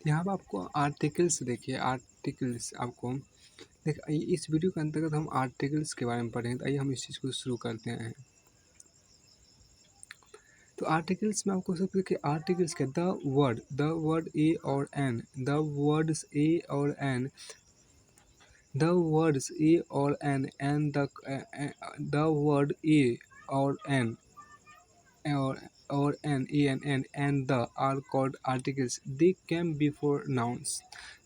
यहाँ पर आपको आर्टिकल्स देखिए, आर्टिकल्स आपको देखिए इस वीडियो के अंतर्गत हम आर्टिकल्स के बारे में पढ़ेंगे। तो आइए हम इस चीज़ को शुरू करते हैं। तो आर्टिकल्स में आपको सबसे देखिए आर्टिकल्स क्या, द वर्ड ए और एन, द वर्ड्स ए और एन, द वर्ड्स ए और N and the word a और N or an and the are called articles. They came before nouns.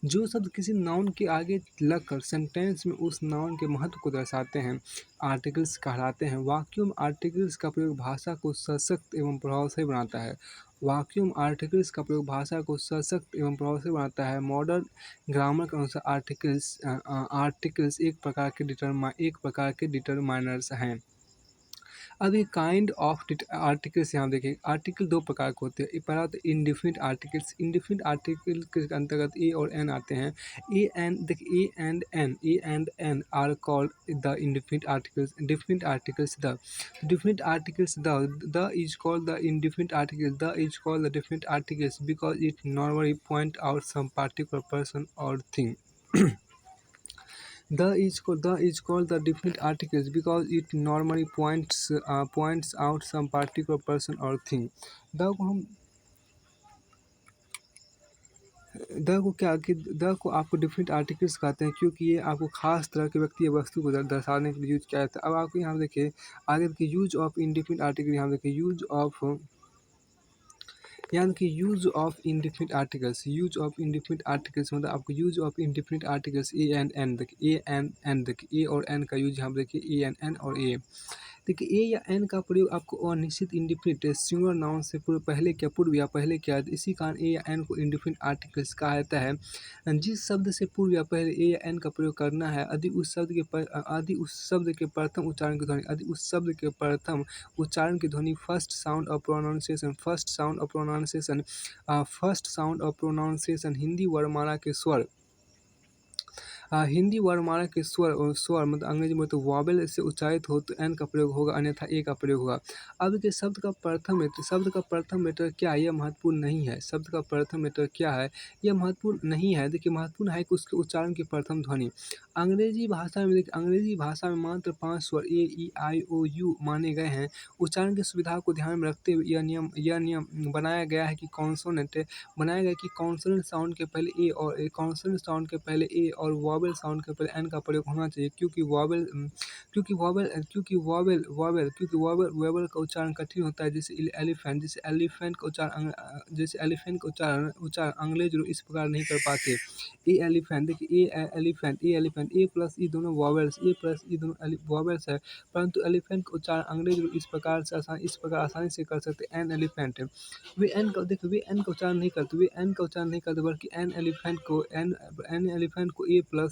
जो शब्द किसी नाउन के आगे लगकर सेंटेंस में उस नाउन के महत्व को दर्शाते हैं आर्टिकल्स कहलाते हैं। वाक्यों में आर्टिकल्स का प्रयोग भाषा को सशक्त एवं प्रभावशाली बनाता है। वाक्यों में आर्टिकल्स का प्रयोग भाषा को सशक्त एवं प्रभावशाली बनाता है। मॉडर्न ग्रामर के अनुसार आर्टिकल्स एक प्रकार के डिटरमाइनर्स हैं। अब ये काइंड ऑफ आर्टिकल्स यहाँ देखिए, आर्टिकल दो प्रकार के होते हैं। एक पहला होता है इंडिफिनिट आर्टिकल्स। इंडिफिनिट आर्टिकल के अंतर्गत ए और एन आते हैं। ए एन देखिए a and an are called the indefinite articles. Definite articles the is called the indefinite article, the is called the definite articles because it normally point out some particular person और thing. The is called the definite articles because it normally points out some particular person or thing. The को हम the को क्या कि the को आपको different articles कहते हैं क्योंकि ये आपको खास तरह के व्यक्ति या वस्तु को दर्शाने के लिए यूज किया जाता है। अब आपको यहाँ देखिए आगे देखिए यूज ऑफ इंडिफिनिट आर्टिकल, यहाँ देखिए यूज ऑफ इंडिफिनिट आर्टिकल्स मतलब आपको use of indefinite articles a and an देखिए ए और एन का यूज यहाँ देखिए ए एन और ए। देखिए ए या एन का प्रयोग आपको अनिश्चित इंडिफिनिट सिंगुलर नाउन से पूर्व या पहले किया जाता है। इसी कारण ए या एन को इंडिफिनिट आर्टिकल्स कहा जाता है। जिस शब्द से पूर्व या पहले ए या एन का प्रयोग करना है यदि उस शब्द के प्रथम उच्चारण की ध्वनि first sound of pronunciation Hindi वर्णमाला के स्वर मतलब अंग्रेजी में तो वॉवेल से उच्चारित हो तो एन का प्रयोग होगा, अन्यथा ए का प्रयोग होगा। अब देखिए शब्द का प्रथम लेटर क्या है, यह महत्वपूर्ण नहीं है। शब्द का प्रथम लेटर क्या है, यह महत्वपूर्ण नहीं है। देखिए महत्वपूर्ण है कि उसके उच्चारण की प्रथम ध्वनि। अंग्रेजी भाषा में मात्र 5 स्वर ए ई आई ओ यू माने गए हैं। उच्चारण की सुविधा को ध्यान में रखते हुए यह नियम बनाया गया है कि कॉन्सोनेंट साउंड के पहले ए और वॉवेल साउंड के पहले एन का प्रयोग होना चाहिए क्योंकि वॉवेल का उच्चारण कठिन होता है। जैसे एलिफेंट का उच्चारण अंग्रेज लोग इस प्रकार नहीं कर पाते। ए प्लस ई दोनों वॉवेल्स है, परंतु एलिफेंट का उच्चारण अंग्रेज लोग इस प्रकार आसानी से कर सकते। एन एलिफेंट वे एन का उच्चारण नहीं करते बल्कि एन एलिफेंट को a plus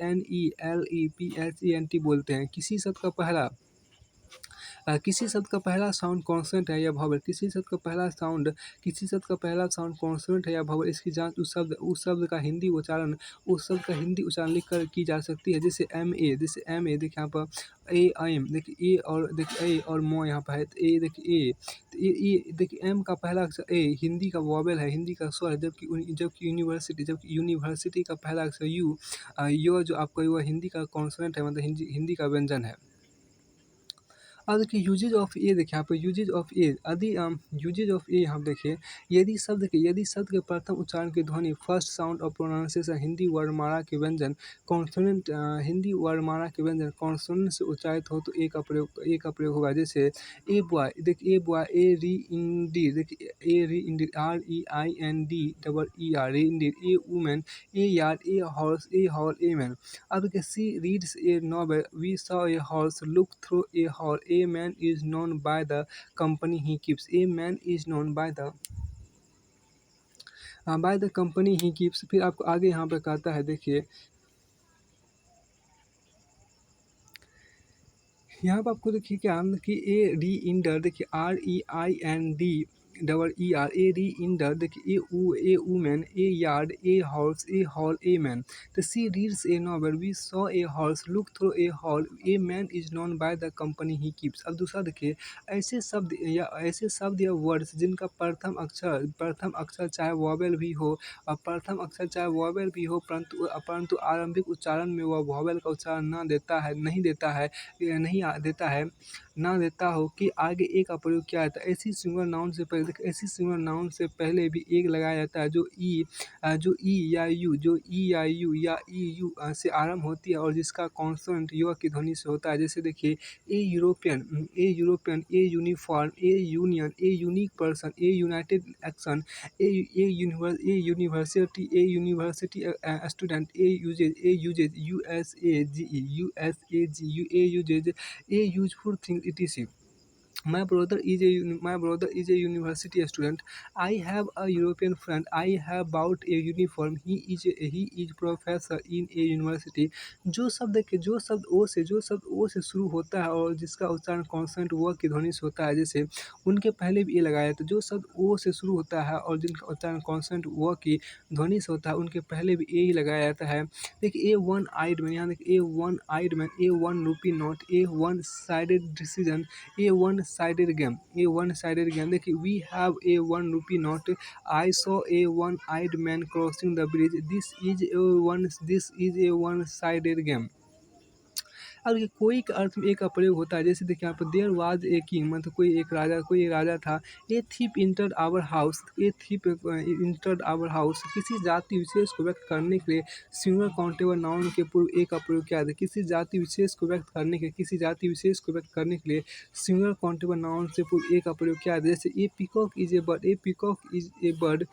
N E L E P H A N T बोलते हैं। किसी शब्द का पहला साउंड कॉन्सोनेंट है या वॉवेल, किसी शब्द का पहला साउंड कॉन्सोनेंट है या वॉवेल, इसकी जांच उस शब्द का हिंदी उच्चारण लिखकर की जा सकती है। जैसे एम ए देखिए यहाँ पर ए और मो यहाँ पर है। तो ए देखिए एम का पहला अक्षर ए हिंदी का वॉवेल है, हिंदी का स्वर है, जबकि यूनिवर्सिटी का पहला अक्षर यू जो आपका वह हिंदी का कॉन्सोनेंट है, मतलब हिंदी का व्यंजन है। अब देखिए यूजेज ऑफ ए देखिए यहाँ पे यूजेज ऑफ ए यहाँ देखिए यदि शब्द के प्रथम उच्चारण की ध्वनि first sound of pronunciation Hindi वर्णमाला के व्यंजन कॉन्सोनेंट से उच्चारित हो तो ए का प्रयोग होगा। जैसे ए बॉय ए री इंडीड देखिए a reindeer R E I N D double E R reindeer. A woman a yard a horse a hall a man. अब देखिए she reads a novel we saw a horse look through a hall. A man is known by the company he keeps. A man is known by the company he keeps। फिर आपको आगे यहाँ पे कहता है देखिए यहाँ पर आपको देखिए क्या कि ए री इंडर देखिए R E I N D double E R, a reader, देखिए a woman, a yard, a horse, a hall, a man. तो she reads a novel, we saw a horse, look through a hall, a man is known by the company he keeps. अब दूसरा देखिए, ऐसे शब्द या words जिनका प्रथम अक्षर चाहे वॉवेल भी हो, और प्रथम अक्षर चाहे वॉवेल भी हो, परंतु आरंभिक उच्चारण में वह वॉवेल का उच्चारण न देता है नहीं देता है नहीं देता है ना देता हो कि आगे ए का प्रयोग किया जाता है। ऐसी सिंगुलर नाउन से पहले देखिए, ऐसी सिंगुलर नाउन से पहले भी एक लगाया जाता है जो ई या यू या ई यू से आरंभ होती है और जिसका कॉन्सोनेंट य की ध्वनि से होता है। जैसे देखिए, a European, a uniform, a union, a unique person, a united action, university student, usage, a useful thing etc. My brother is a university student. I have a European friend. I have bought a uniform. He is professor in a university. जो शब्द ओ से शुरू होता है और जिसका उच्चारण consonant व की ध्वनि से होता है, जैसे उनके पहले भी ए लगाया, तो जो शब्द ओ से शुरू होता है और जिनका उच्चारण कॉन्सोनेंट व की ध्वनि से होता है उनके पहले भी ए ही लगाया जाता है। देखिए, ए वन आइड मैन, यहाँ देखिए a one eyed man, a one rupee note, a one sided decision, a one sided game. देखिए, we have a one rupee note, I saw a one eyed man crossing the bridge, this is a one sided game. अब ये कोई के अर्थ में एक का प्रयोग होता है। जैसे देखिए यहाँ पर, देयर वाज ए किंग, मतलब कोई एक राजा था। A thief entered our house, किसी जाति विशेष को व्यक्त करने के लिए सिंगुलर काउंटेबल नाउन के पूर्व ए का प्रयोग किया जाता है। किसी जाति विशेष को व्यक्त करने के लिए सिंगुलर काउंटेबल नाउन से पूर्व ए का प्रयोग किया जाता है। जैसे a peacock is a bird,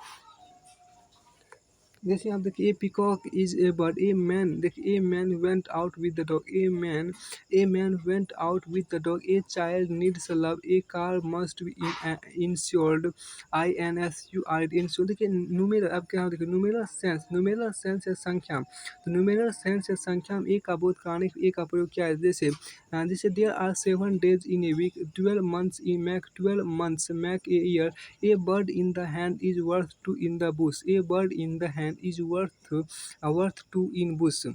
जैसे आप देखिए, a peacock is a bird, a man, देखिए a man went out with the dog, a man went out with the dog, a child needs love, a car must be insured, insured. देखिए numeral, अब क्या देखिए, numeral sense या संख्या, तो numeral sense या संख्या में ए का बोध कराने के ए का प्रयोग किया है। जैसे there are 7 days in a week, 12 months make a year, a bird in the hand is worth two in the bush, a bird in the hand is worth two in bush.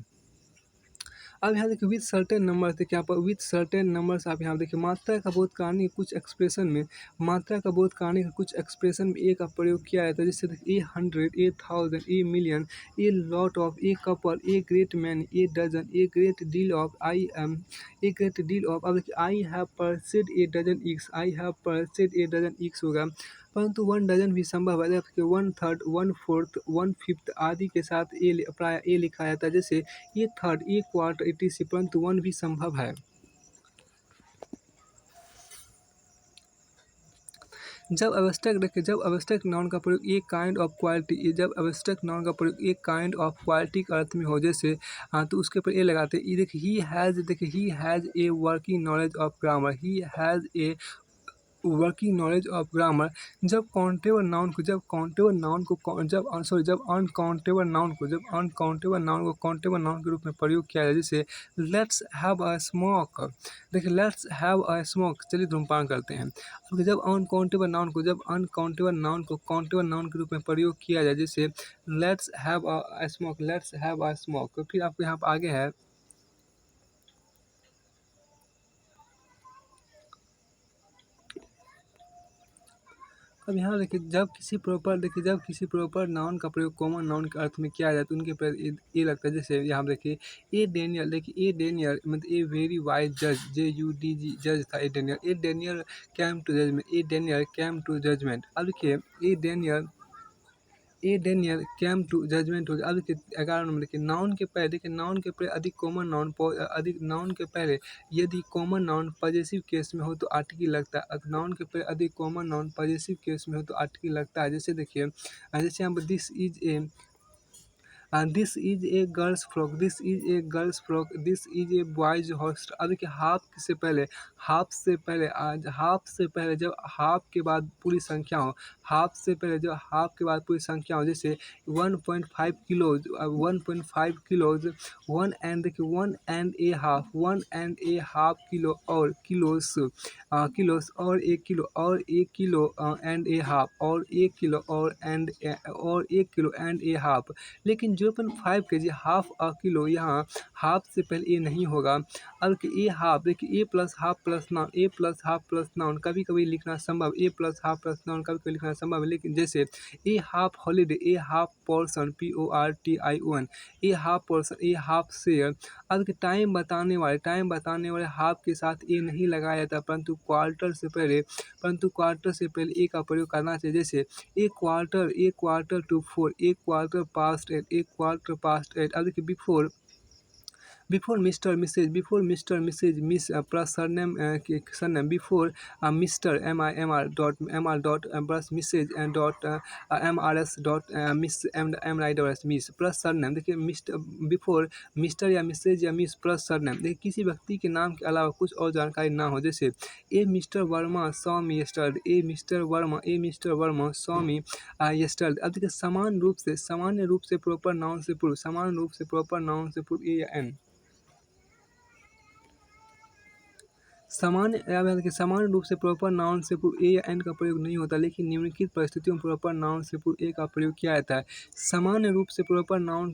अब यहाँ देखिए, with certain numbers, देखिए यहाँ पर with certain numbers, आप यहाँ देखिए मात्रा का बोध कराने के कुछ एक्सप्रेशन में ए का प्रयोग किया जाता है। जैसे देखिए, a 100, a 1000, a million, a lot of, a couple, a great man, a dozen, a great deal of, अब देखिए, आई हैव परचेड ए डजन ईक्स होगा, परंतु 1 डजन भी संभव है। जबकि 1/3, 1/4, 1/5 आदि के साथ प्राय ए लिखा जाता है। जैसे ए थर्ड, ए क्वार्टर etc. परंतु 1 भी संभव है। जब अब्स्ट्रैक्ट नाउन का प्रयोग एक काइंड ऑफ क्वालिटी के अर्थ में हो, जैसे तो उसके ऊपर ए लगाते हैं। देखिए, he has a working knowledge of grammar, working knowledge of grammar. जब अनकाउंटेबल नाउन को काउंटेबल नाउन के रूप में प्रयोग किया जाए, जैसे लेट्स हैव अ स्मोक, देखिए लेट्स हैव अ स्मोक, चलिए धूम्रपान करते हैं। अब जब अनकाउंटेबल नाउन को काउंटेबल नाउन के रूप में प्रयोग किया जाए, जैसे लेट्स हैव अ स्मोक, फिर आपको यहाँ पर आगे है। अब यहाँ देखिए, जब किसी प्रॉपर नाउन का प्रयोग कॉमन नाउन के अर्थ में किया जाए तो उनके पर ए लगता है। जैसे यहाँ देखिए, ए डेनियल, मतलब ए वेरी वाइज जज, JUDG जज था ए डेनियल कैम टू जजमेंट। अब देखिए, ए डेनियल कैम टू जजमेंट हो गया। अब देखिए 11 नंबर, देखिए नाउन के पहले अधिक कॉमन नाउन के पहले यदि कॉमन नाउन पॉजेसिव केस में हो तो आर्टिकल लगता है। नाउन के पहले अधिक कॉमन नाउन पॉजेसिव केस में हो तो आर्टिकल लगता है। जैसे देखिए, जैसे यहाँ पर this is A girls frock, this is A girls frock, this is A boys hostel. अब देखिए हाफ से पहले जब हाफ के बाद पूरी संख्या हो, हाफ से पहले जब हाफ के बाद पूरी संख्या हो, जैसे 1.5 किलोज, 1.5 किलोज, वन एंड देखिए 1.5 किलो और किलोस, किलोस और एक किलो एंड ए हाफ, और 1 किलो और 1 किलो एंड ए हाफ। लेकिन 0.5 के जी हाफ अ किलो, यहाँ हाफ से पहले ए नहीं होगा। अब कि ए हाफ देखिए ए प्लस हाफ प्लस नाउन, ए प्लस हाफ प्लस नाउन कभी कभी लिखना संभव, ए प्लस हाफ प्लस नाउन कभी कभी लिखना संभव है। लेकिन जैसे ए हाफ हॉलीडे, ए हाफ पोर्सन, PORTION, ए हाफ पोर्सन, ए हाफ शेयर। अब कि टाइम बताने वाले हाफ के साथ ए नहीं लगाया जाता, परंतु क्वार्टर से पहले ए का प्रयोग करना चाहिए। जैसे a quarter to 4, a quarter past 8, a quarter past 8। अब देखिए before mister missus miss plus surname before mister MR dot plus missus dot MRS dot miss MRS miss plus surname. देखिए बिफोर मिस्टर या missus या miss plus surname. देखिए किसी व्यक्ति के नाम के अलावा कुछ और जानकारी ना हो, जैसे a Mr Verma saw me yesterday, a Mr Verma saw me yesterday. अब देखिए सामान्य रूप से प्रॉपर नाउन से पूर्व ए या एन। सामान्य रूप से प्रॉपर नाउन से पूर्व ए या एन का प्रयोग नहीं होता, लेकिन निम्नलिखित परिस्थितियों में प्रॉपर नाउन से पूर्व ए का प्रयोग किया जाता है। सामान्य रूप से प्रॉपर नाउन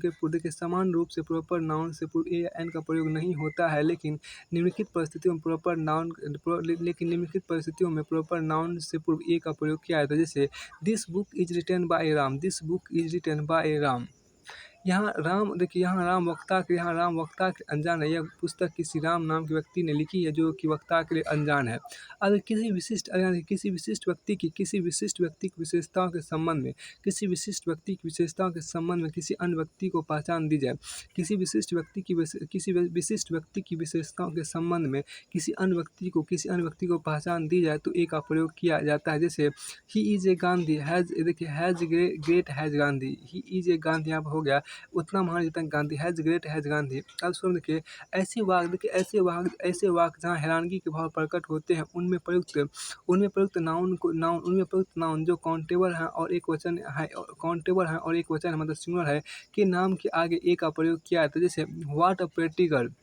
से पूर्व ए या एन का प्रयोग नहीं होता है, लेकिन निम्नलिखित परिस्थितियों में प्रॉपर नाउन से पूर्व ए का प्रयोग किया जाता है। जैसे this book is written by Ram. यहाँ राम वक्ता के अनजान है। यह पुस्तक किसी राम नाम के व्यक्ति ने लिखी है, जो कि वक्ता के लिए अनजान है। अगर किसी विशिष्ट व्यक्ति की विशेषताओं के संबंध में किसी अन्य व्यक्ति को पहचान दी जाए, किसी विशिष्ट व्यक्ति की विशेषताओं के संबंध में किसी अन्य व्यक्ति को पहचान दी जाए, तो ए का प्रयोग किया जाता है। जैसे he is a Gandhi has great has Gandhi, he is a Gandhi यहाँ पर हो गया उतना महान जितना Gandhi, has great has Gandhi. अब सुन देखिए ऐसे वाक्य जहाँ हैरानगी के भाव प्रकट होते हैं, उनमें प्रयुक्त नाउन जो काउंटेबल है और एक वचन है मतलब सिंगुलर है, के नाम के आगे ए का प्रयोग किया जाता है। जैसे व्हाट अ प्रेटी गर्ल।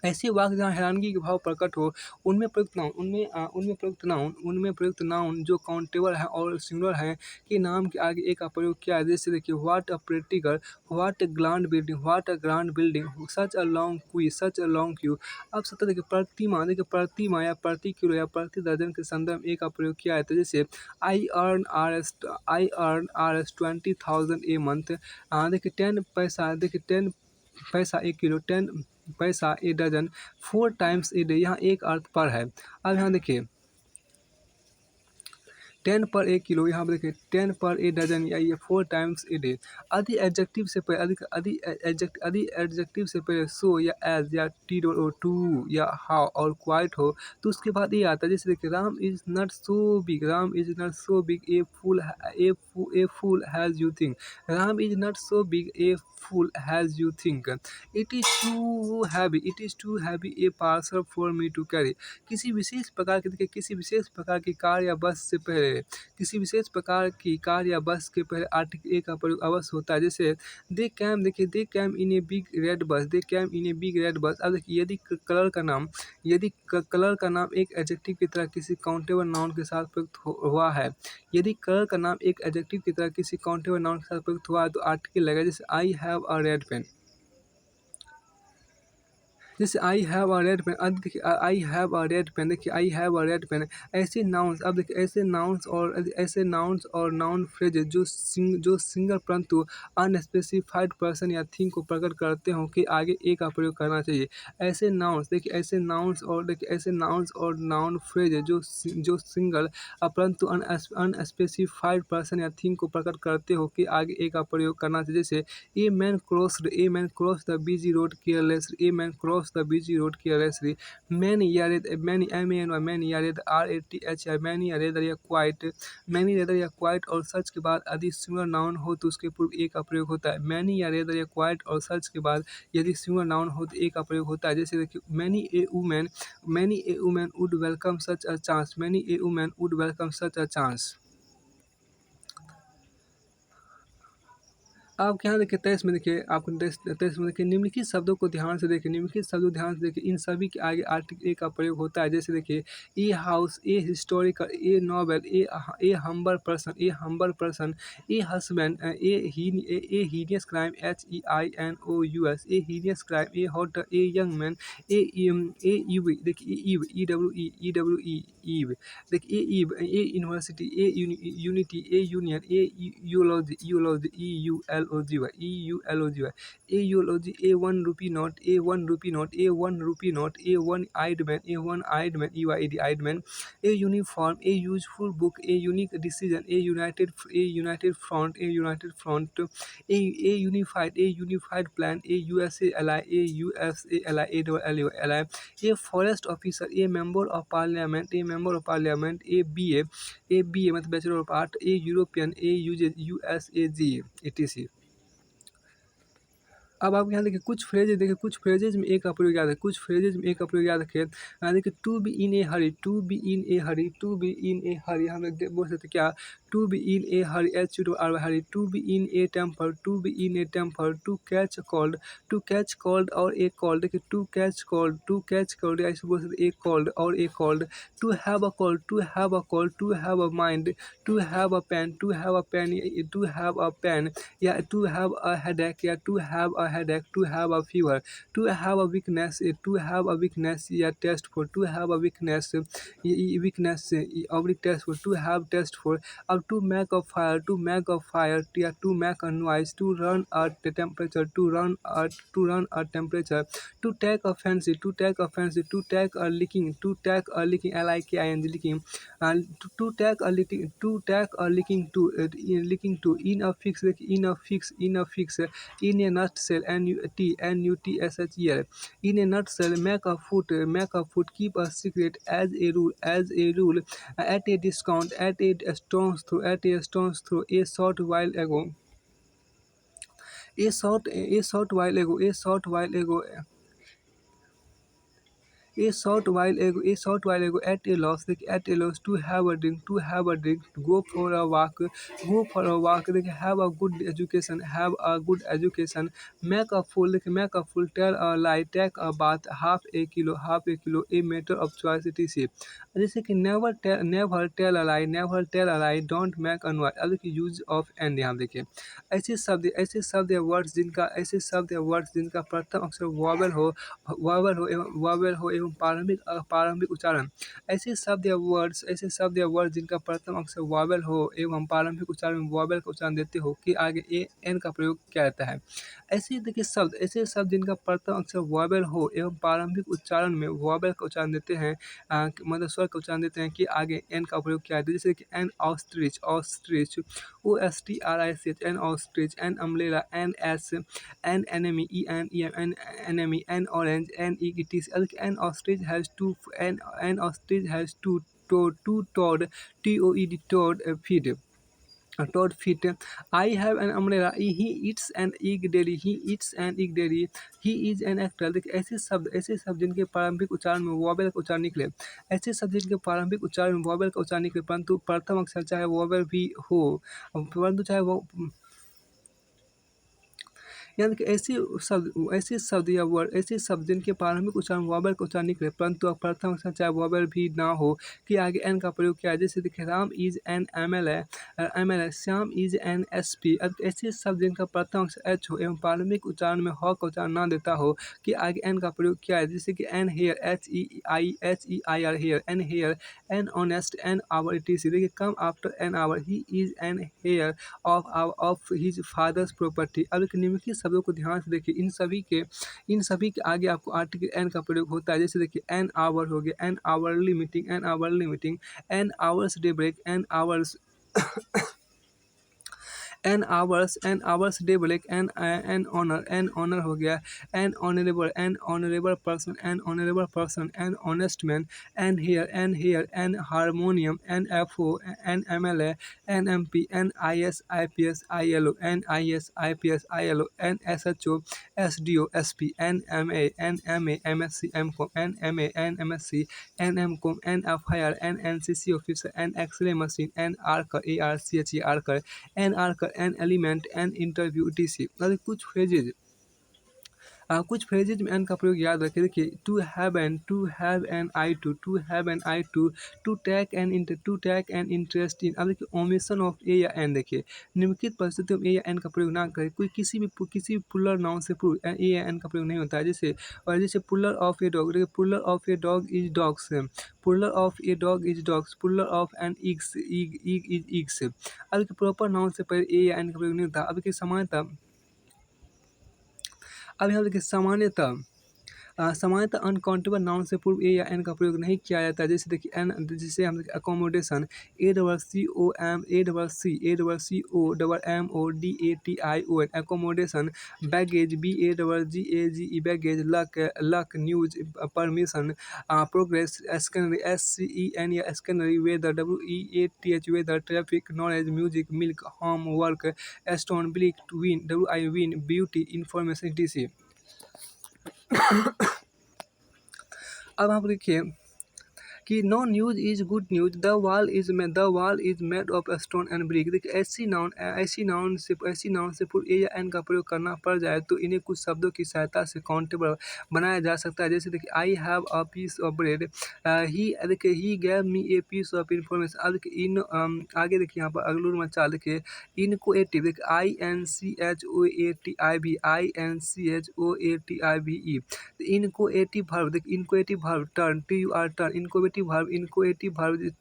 ऐसे वाक्य जहाँ हैरानगी के भाव प्रकट हो, उनमें प्रयुक्त नाउन जो काउंटेबल है और सिंगुलर है, के नाम के आगे ए का प्रयोग किया है। जैसे देखिए what a pretty girl, what a grand building, such a long Q. अब सत्य देखिए प्रतिमा या प्रति किलो या प्रति दर्जन के संदर्भ में ए का प्रयोग किया जाता है। जैसे I earn RS 20,000 a month. देखिए 10 पैसा 1 किलो, 10 पैसा a dozen, 4 times a day. यहाँ एक अर्थ पर है। अब यहाँ देखिए 10 पर 1 किलो, यहाँ पर देखिए 10 पर ए डजन या ये 4 टाइम्स ए डे। अधि एडजेक्टिव से पहले सो या एज या टी और टू या हाउ और क्वाइट हो, तो उसके बाद ये आता है। जैसे देखिए Ram is not so big a fool has you think, Ram is not so big a fool has you think. It is too heavy a parcel for me to carry. किसी विशेष प्रकार की कार या बस के पहले आर्टिकल ए का प्रयोग अवश्य होता है। जैसे they came in a big red bus. अब देखिए यदि कलर का नाम एक एडजेक्टिव की तरह किसी काउंटेबल नाउन के साथ प्रयुक्त हुआ है, तो आर्टिकल लगेगा। जैसे I have a red pen, जैसे I have a red pen. अब देखिए I have a red pen, देखिए I have a red pen. ऐसे नाउन्स, अब देखिए ऐसे नाउन्स और नाउन फ्रेज जो सिंगल परंतु अनस्पेसिफाइड पर्सन या थिंग को प्रकट करते हों, के आगे ए का प्रयोग करना चाहिए। ऐसे नाउन्स और नाउन फ्रेज जो सिंगल परंतु अनस्पेसिफाइड पर्सन या थिंग को प्रकट करते हो, के आगे ए का प्रयोग करना चाहिए। जैसे a man cross the busy road careless, a man cross the busy road carelessly. Many are many MANY many are RATH many are quite many rather quiet और सच के बाद यदि सिंगुलर नाउन हो तो उसके पूर्व ए का प्रयोग होता है। मैनी या रेदर क्वाइट और सच के बाद यदि सिंगुलर नाउन हो तो ए का प्रयोग होता है। जैसे देखिए many a women would welcome such a chance many a women would welcome such a chance. आप यहाँ देखिए 23 में देखिए आपको 23 में देखिए निम्नलिखित शब्दों को ध्यान से देखिए निम्नलिखित शब्दों ध्यान से देखिए इन सभी के आगे आर्टिकल ए का प्रयोग होता है। जैसे देखिए a house a historical a novel a humble person a husband a heinous crime HEINOUS a heinous crime a hot a young man a ewe देखिए ईव EWE ईव देखिए a university a unity a union a eulogy EULOGY a eulogy a 1 rupee note a 1 rupee note a one eyed man EYED eyed man a uniform a useful book a unique decision a United front A unified plan A USA ally a forest officer A member of parliament A BA मतलब bachelor of art A European A USAG etc। अब आप यहाँ देखिए कुछ phrases में एक का प्रयोग याद है देखिए देखिए टू बी इन ए हरी हम लोग बोल सकते क्या to be in a hurry hurry to be in a temper to catch cold और ए कॉल्ड देखिए टू कैच कॉल्ड ऐसे बोल सकते एक कॉल्ड और a cold to have a mind to have a pain या टू हैव अ हेडेक या to have a headache, to have a fever, to have a weakness या test for, to have a weakness oblique test for, to have test for, अब to make a fire या to make a noise, to run a temperature, to run a temperature, to take a fancy, to take a licking LIKING licking, to take a licking to in a fix in a nutshell NUTSHEL in a nutshell make a food keep a secret as a rule at a discount at a stone's throw a short while ago a short while ago at a loss to have a drink go for a walk देखिए have a good education make a fool tell a lie take a bath half a kilo a matter of choice etc। जैसे कि never tell a lie don't make a noise अब देखिए use of and यहाँ देखिए ऐसे शब्द या words जिनका प्रथम अक्षर वॉवेल हो एवं प्रारंभिक उच्चारण ऐसे शब्द या वर्ड्स जिनका प्रथम अक्षर वॉवेल हो एवं प्रारंभिक उच्चारण में वॉवेल का उच्चारण देते हो कि आगे ए एन का प्रयोग किया जाता है। ऐसे देखिए ऐसे शब्द जिनका प्रथम अक्षर वॉवेल हो एवं प्रारंभिक उच्चारण में वॉवेल का उच्चारण देते हैं मतलब स्वर का उच्चारण देते हैं कि आगे एन का प्रयोग किया जाता है। जैसे कि an ostrich OSTRICH an ostrich an umbrella an enemy enemy an orange an etc an ostrich has two toed feet I have an umbrella he eats an egg daily he is an actor देखिए ऐसे शब्द जिनके प्रारंभिक उच्चारण में vowel का उच्चारण निकले परंतु प्रथम अक्षर चाहे वॉवेल भी हो परंतु चाहे वो यानी कि ऐसे शब्द जिनके प्रारंभिक उच्चारण वॉवेल का उच्चारण निकले परंतु प्रथम अक्षर चाहे वॉवेल भी ना हो कि आगे एन का प्रयोग किया जैसे देखिए Ram is an MLA Shyam is an SP अब ऐसे शब्द जिनका प्रथम अक्षर एच हो एवं प्रारंभिक उच्चारण में ह का उच्चारण ना देता हो कि आगे एन का प्रयोग किया है जैसे कि an heir HEIR heir an heir an honest an hour etc देखिए come after an hour he is an heir of his father's property अब निम्नलिखित शब्दों को ध्यान से देखिए इन सभी के आगे आपको आर्टिकल एन का प्रयोग होता है। जैसे देखिए एन आवर हो गया an hourly meeting an hour's day break an hour's an hour's day बोले एन ऑनर हो गया, an honourable person, an honest man, an heir, an harmonium, an F O, an M L A, an M P, an I S I P S I L O, an I S I P S I L O, an S H O, S D O, S P, an M A, M S C, M com, N M A, an M S C, N M com, N F I R, N C C officer, N x ray machine, N आर्कर, A R C H E आर्कर, an element, an interview T C. कुछ phrases में N का प्रयोग याद रखें। देखिए, to have an I to have an I to take an interest in. अब देखिए, omission of a या एन, देखिए निम्नलिखित परिस्थितियों में ए या एन का प्रयोग ना करें। कोई किसी भी पुलर नाउन से पूर्व ए या एन का प्रयोग नहीं होता है। जैसे पुलर ऑफ ए डॉग, देखिए puller of a dog is dogs, puller of a dog is dogs, puller of an eggs is eggs. अब देखिए, प्रॉपर नाउन से पहले ए या एन का प्रयोग नहीं होता। अब देखिए, सामान्यतः अनकाउंटेबल नाउन से पूर्व ए या एन का प्रयोग नहीं किया जाता है। जैसे देखिए जिसे हम accommodation, ACCOMODATION, accommodation, baggage, BAGGAGE, baggage, luck, news, permission, progress, SCEN या scenery, weather, WEATH, weather, traffic, knowledge, music, milk, home, work, stone, brick, win, WIN, beauty, information, etc। अब आप देखिए कि no news is good news, the wall is made of stone and brick. देखिए, ऐसी noun से पूर्व ए या N का प्रयोग करना पड़ जाए तो इन्हें कुछ शब्दों की सहायता से काउंटेबल बनाया जा सकता है। जैसे देखिए, I have a piece of bread, he gave me a piece of information. अब देखिए, आगे देखिए, यहाँ पर अगलूर मचाल, देखिए इनकोएटिव, देखिए INCHOATIV इनकोएटिव वर्ब, देखिए inchoative verb turn, TUR turn, inchoative verb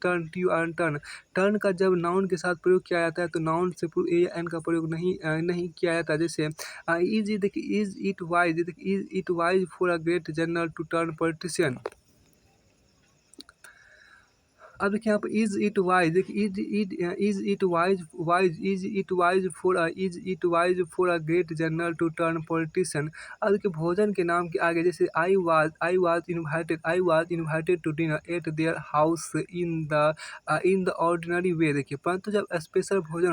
turn, TUR turn. Turn का जब नाउन के साथ प्रयोग किया जाता है तो नाउन से पूर्व ए या एन का प्रयोग नहीं किया जाता। जैसे is it wise for a great general to turn politician. अब देखिए, यहाँ पर इज इट वाइज, देखिए is it wise for a great general to turn politician. अब देखिए, भोजन के नाम के आगे जैसे I was invited to dinner at their house in the ordinary way. देखिए, परंतु जब स्पेशल भोजन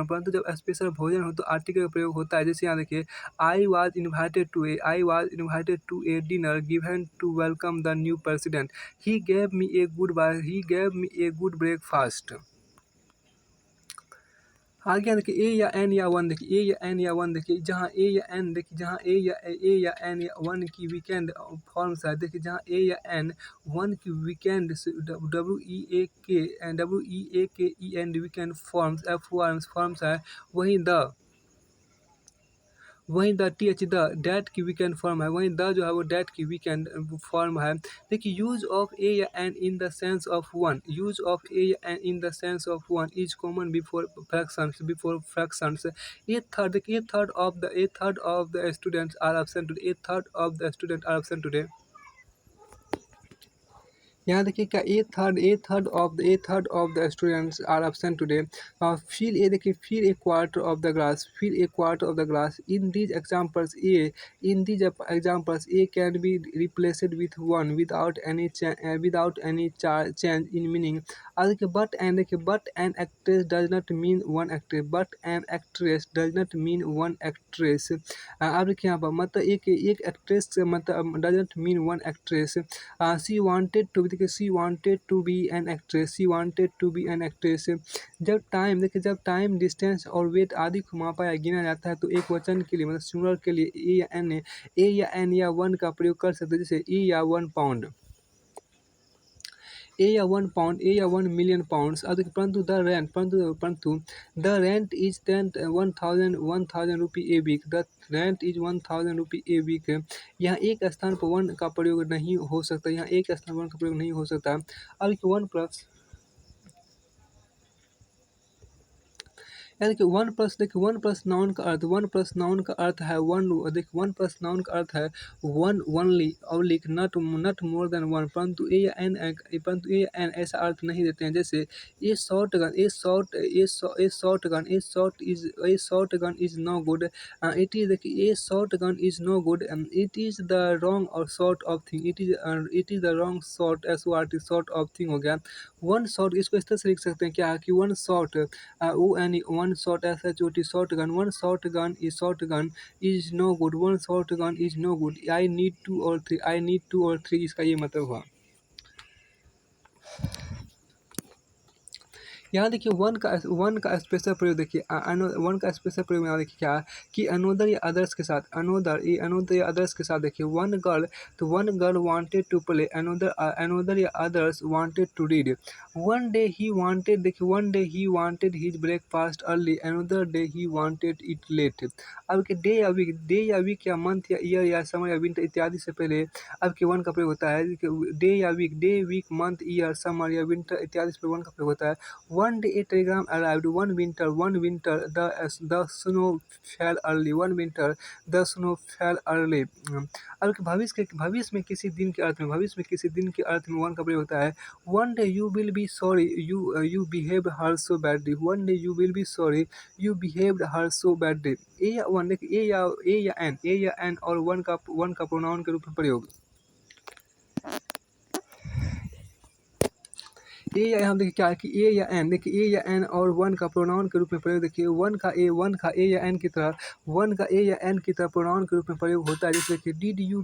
हो तो आर्टिकल का प्रयोग होता है। जैसे यहाँ देखिए, I was invited to a dinner given to welcome the new president, he gave me a good breakfast। आगे देखिए, ए या एन या वन, देखिए जहाँ ए या एन या वन की वीकेंड फॉर्म्स है। देखिए, जहाँ ए या एन वन की वीकेंड WEAKEND वीकेंड फॉर्म्स है। वहीं द TH द डैट की वीकेंड फॉर्म है। वहीं द जो है वो डैट की वीकेंड फॉर्म है। देखिए, यूज ऑफ ए या an in the sense of one is common before fractions. A third of the students are absent today. यहाँ देखिए, क्या a third of the students are absent today. Fill a quarter of the glass. In these examples a can be replaced with one without any change in meaning. अब देखिए, but an actress does not mean one actress. अब देखिए, यहाँ पर मतलब एक actress से मतलब does not mean one actress. She wanted to be an actress. जब टाइम डिस्टेंस और वेट आदि को मापा या गिना जाता है तो एक वचन के लिए मतलब सिंगुलर के लिए ए या एन या वन का प्रयोग कर सकते हैं। जैसे ए या 1 पाउंड, ए या 1 मिलियन पाउंड्स। अब देखिए, परंतु the rent is 1000 rupee a week. The rent is 1000 rupee a week. यहाँ एक स्थान पर वन का प्रयोग नहीं हो सकता। अब देखिए, यानी कि वन प्लस, देखिए वन प्लस नाउन का अर्थ, वन प्लस नाउन का अर्थ है वन। देखिए वन प्लस नाउन का अर्थ है one only, oblique not not more than one, परंतु ए या एन, परंतु ए या एन ऐसा अर्थ नहीं देते हैं। जैसे a short gun, a short gun, a short gun is no good, it is, देखिए a short gun is no good, it is the wrong और sort of thing, it is the wrong sort, S O R T, sort of thing हो गया। One shot, इसको इस तरह से लिख सकते हैं क्या कि one shot, O N E, one shot, S H O T, short gun, one short gun is no good, one short gun is no good, I need two or three, I need two or three, इसका ये मतलब हुआ। यहाँ देखिए one का special प्रयोग, देखिए one का स्पेशल प्रयोग यहाँ देखिए क्या कि अनोदर या अदर्स के साथ, अनोदर या अदर्स के साथ, देखिए वन गर्ल, तो one girl wanted to play, another या others wanted to read, one day he wanted, देखिए one day he wanted his breakfast early, another day he wanted it late. अब के day या week या month या year या summer या winter इत्यादि से पहले अब के वन का प्रयोग होता है। डे या week, day week month year summer या विंटर इत्यादि से वन का प्रयोग होता है। One day a telegram arrived. One winter, the snow fell early. One winter, the snow fell early. अब भविष्य में किसी दिन के अर्थ में, वन का प्रयोग होता है। One day you will be sorry you behaved her so badly. One day you will be sorry you behaved her so badly. ए या वन, देखिए ए या एन और वन का प्रोनाउन के रूप में प्रयोग। ए या यहाँ देखिए क्या है कि ए या एन, देखिए ए या एन और वन का प्रोनाउन के रूप में प्रयोग, देखिए वन का ए या एन की तरह, प्रोनाउन के रूप में प्रयोग होता है। जैसे कि did you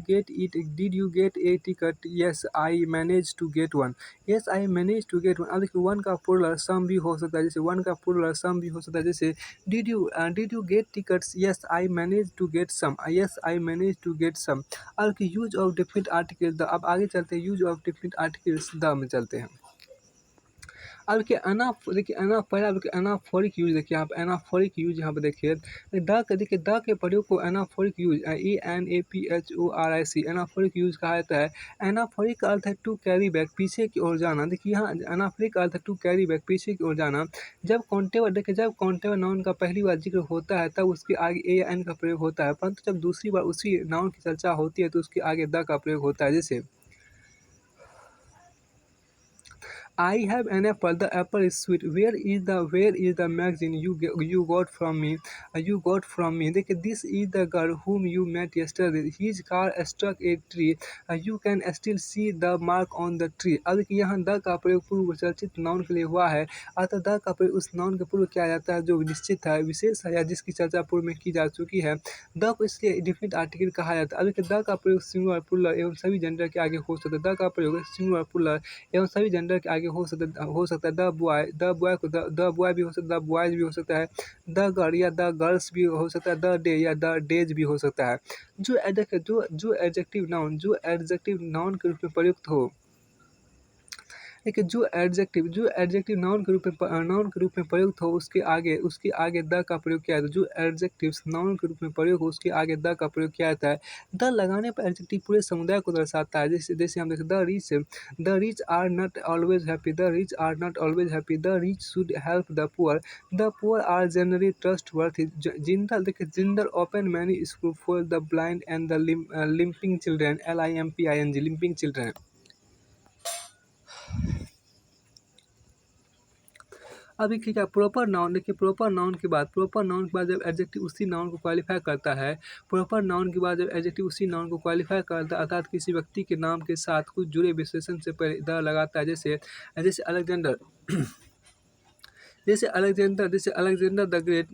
get a ticket, yes I manage to get one, yes I manage to get one. अब देखिए वन का प्लुरल सम भी हो सकता है, जैसे वन का प्लुरल सम भी हो सकता है, जैसे did you get tickets, yes I manage to get some, yes I manage to get some. अब की use of different articles the, अब आगे चलते हैं use of different articles the में चलते हैं। अब देखिए एनाफोरिक यूज, देखिए यहाँ पर एनाफोरिक यूज यहाँ पर देखिए द के प्रयोग को anaphoric use, ANAPHORIC, anaphoric use कहा जाता है। एनाफोरिक का अर्थ है टू कैरी बैक, पीछे की ओर जाना। देखिए यहाँ एनाफोरिक का अर्थ है टू कैरी बैक, पीछे की ओर जाना। जब काउंटेबल नाउन का पहली बार जिक्र होता है तब उसके आगे ए या एन का प्रयोग होता है, परंतु जब दूसरी बार उसी नाउन की चर्चा होती है तो उसके आगे द का प्रयोग होता है। जैसे I have an apple. The apple is sweet. Where is the magazine you got from me? देखिए this is the girl whom you met yesterday. His car struck a tree. You can still see the mark on the tree. अब देखिए यहाँ the का प्रयोग पूर्व चर्चित noun के लिए हुआ है, अतः द का प्रयोग उस नाउन के पूर्व किया जाता है जो निश्चित है, विशेष है या जिसकी चर्चा पूर्व में की जा चुकी है। द को इसलिए डिफिनिट आर्टिकल कहा जाता है। अब देखिए द का प्रयोग सिंगुलर, प्लुरल एवं सभी जेंडर के आगे हो सकता है। द का प्रयोग सिंगुलर, प्लुरल एवं सभी जेंडर के आगे हो सकता है। द बॉय भी हो सकता है, द बॉयज भी हो सकता है, द गर्ल या द गर्ल्स भी हो सकता है, द डे या द डेज भी हो सकता है। जो एडजेक्टिव नाउन के रूप में प्रयुक्त हो, देखिए जो एडजेक्टिव नाउन के रूप में प्रयुक्त हो उसके आगे द का प्रयोग किया जाता है। जो एडजेक्टिव्स नाउन के रूप में प्रयोग हो उसके आगे द का प्रयोग किया जाता है। द लगाने पर एडजेक्टिव पूरे समुदाय को दर्शाता है। जैसे हम देखते the rich are not always happy, the rich should help the poor are generally trustworthy. Jindal open many school for the blind and the limping children, LIMPING, limping children. अभी क्या प्रॉपर नाउन, देखिए प्रॉपर नाउन के बाद जब adjective उसी noun को qualify करता है, अर्थात किसी व्यक्ति के नाम के साथ कुछ जुड़े विशेषण से पहले द लगाता है। जैसे Alexander the great,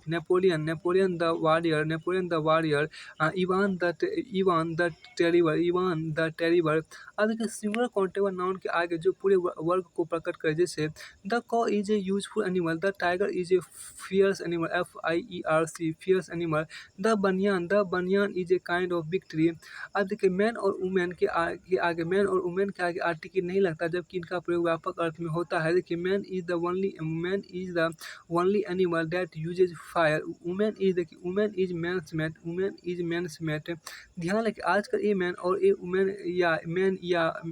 Napoleon the warrior, Ivan the terrible. अब देखिए सिंगुलर काउंटेबल नाउन के आगे जो पूरे वर्ग को प्रकट करे, जैसे the cow is a useful animal, the tiger is a fierce animal, FIERC, fierce animal. The banyan is a kind of big tree. अब देखिए मैन और वुमेन के आगे आर्टिकल नहीं लगता, जबकि इनका प्रयोग व्यापक अर्थ में होता है। देखिए man is the only animal that uses fire. Women is देखिए women is man's mate, women is man's mate. ध्यान रखिए आजकल ए मैन और ए वुमेन या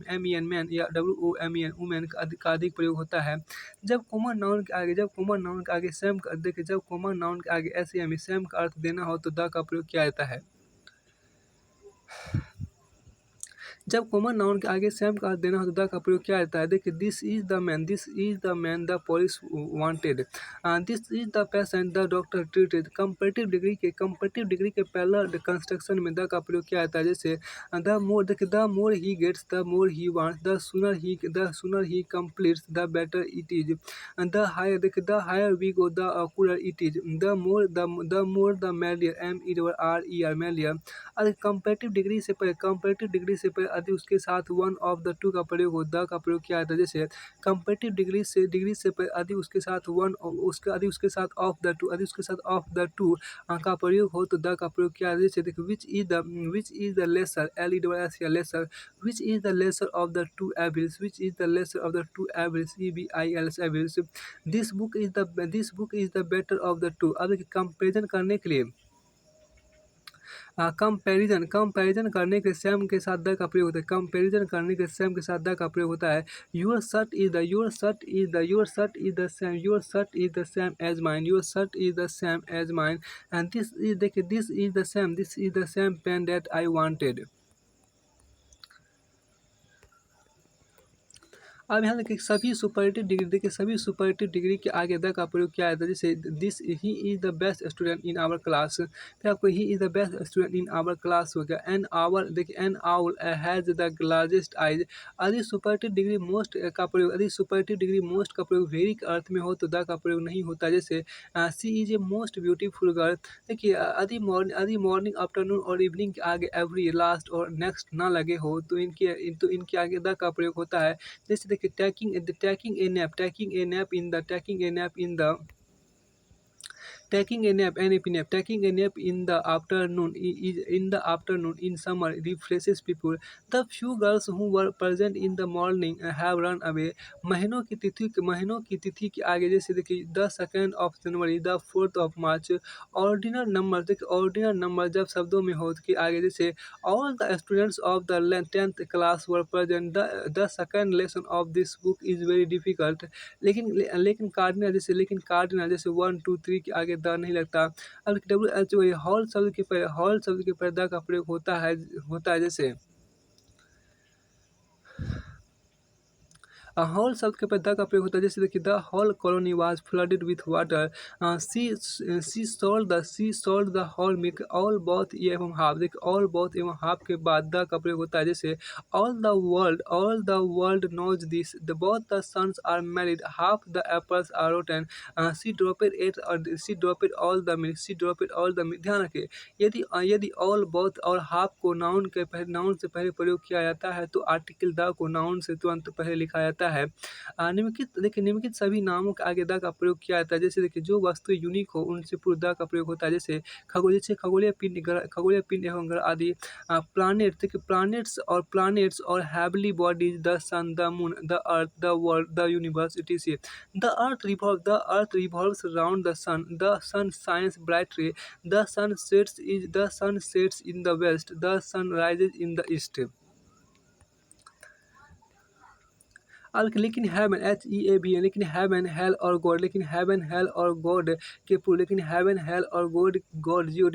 एम ई एन मैन या WOMEN वुमेन का अधिक प्रयोग होता है। जब कॉमन नाउन के आगे देखिए जब कॉमन नाउन के आगे SAM सेम का अर्थ देना हो तो द का प्रयोग किया जाता है। जब कॉमन नाउन के आगे सेम का अर्थ देना हो तो द का प्रयोग किया जाता है। देखिए this is the man the police wanted, this is the patient the doctor treated. Comparative degree के पहला कंस्ट्रक्शन में द का प्रयोग किया जाता है। जैसे the more he gets the more he wants, the sooner he completes the better it is. The higher we go the cooler it is. The more the merrier MERER merrier. अगर comparative degree से पहले यदि उसके साथ one of the to का प्रयोग हो the का प्रयोग किया जाता है। जैसे कंपेरेटिव डिग्री से पहले यदि उसके साथ यदि उसके साथ ऑफ द टू का प्रयोग हो तो द का प्रयोग किया जाता है। जैसे देखिए which is the lesser LESSER lesser, which is the lesser of the two evils, which is the lesser of the two evils EVILS evils. This book is the better of the two. अब देखिए comparison करने के लिए comparison करने के Sam के साथ the का प्रयोग होता है। कंपैरिजन करने के सैम के साथ द का प्रयोग होता है। Your shirt is the same as mine, your shirt is the same as mine. And this is the same pen that I wanted. अब यहाँ देखिए सभी सुपरलेटिव डिग्री के आगे द का प्रयोग किया जाता है। जैसे this he is the best student in our class, फिर आपको he is the best student in our class हो गया। An owl has the largest eyes. यदि सुपरलेटिव डिग्री मोस्ट का प्रयोग वेरी के अर्थ में हो तो द का प्रयोग नहीं होता। जैसे she is a most beautiful girl. देखिए यदि मॉर्निंग आफ्टरनून और इवनिंग के आगे एवरी लास्ट और नेक्स्ट ना लगे हो तो इनके आगे द का प्रयोग होता है। जैसे देखिए taking a nap in the afternoon in summer refreshes people. The few girls who were present in the morning have run away. महीनों की तिथि के आगे जैसे देखिए the 2nd of January, the 4th of March। Ordinal number जब शब्दों में हो के आगे जैसे all the students of the 10th class were present. The second lesson of this book is very difficult. लेकिन कार्डिनल जैसे 1 2 3 के आगे द नहीं लगता। अब WH हॉल शब्द के पहले द का प्रयोग होता है जैसे हॉल शब्द के पद का प्रयोग होता है। जैसे देखिए the whole colony was flooded with water. She sold the whole milk all both एवं हाफ। देखिए ऑल बोथ एवं हाफ के बाद द का प्रयोग होता है। जैसे all the world knows this both the sons are married half the apples are rotten. She dropped all the milk. ध्यान रखिए यदि ऑल बोथ और हाफ को नाउन से पहले प्रयोग किया जाता है तो आर्टिकल द को नाउन से तुरंत पहले लिखा जाता है। निम्नलिखित सभी नामों के आगे द का प्रयोग किया जाता है। जैसे देखिए जो वस्तु यूनिक हो उनसे पूर्व द का प्रयोग होता है। जैसे खगोलीय पिंड एवं ग्रह आदि। प्लैनेट्स और heavenly bodies the sun the moon the earth the world the universe etc. The earth revolves round the sun shines brightly. The sun sets in the west the sun rises in the east. अब लेकिन heaven HEAVN लेकिन heaven hell और god के पूर्व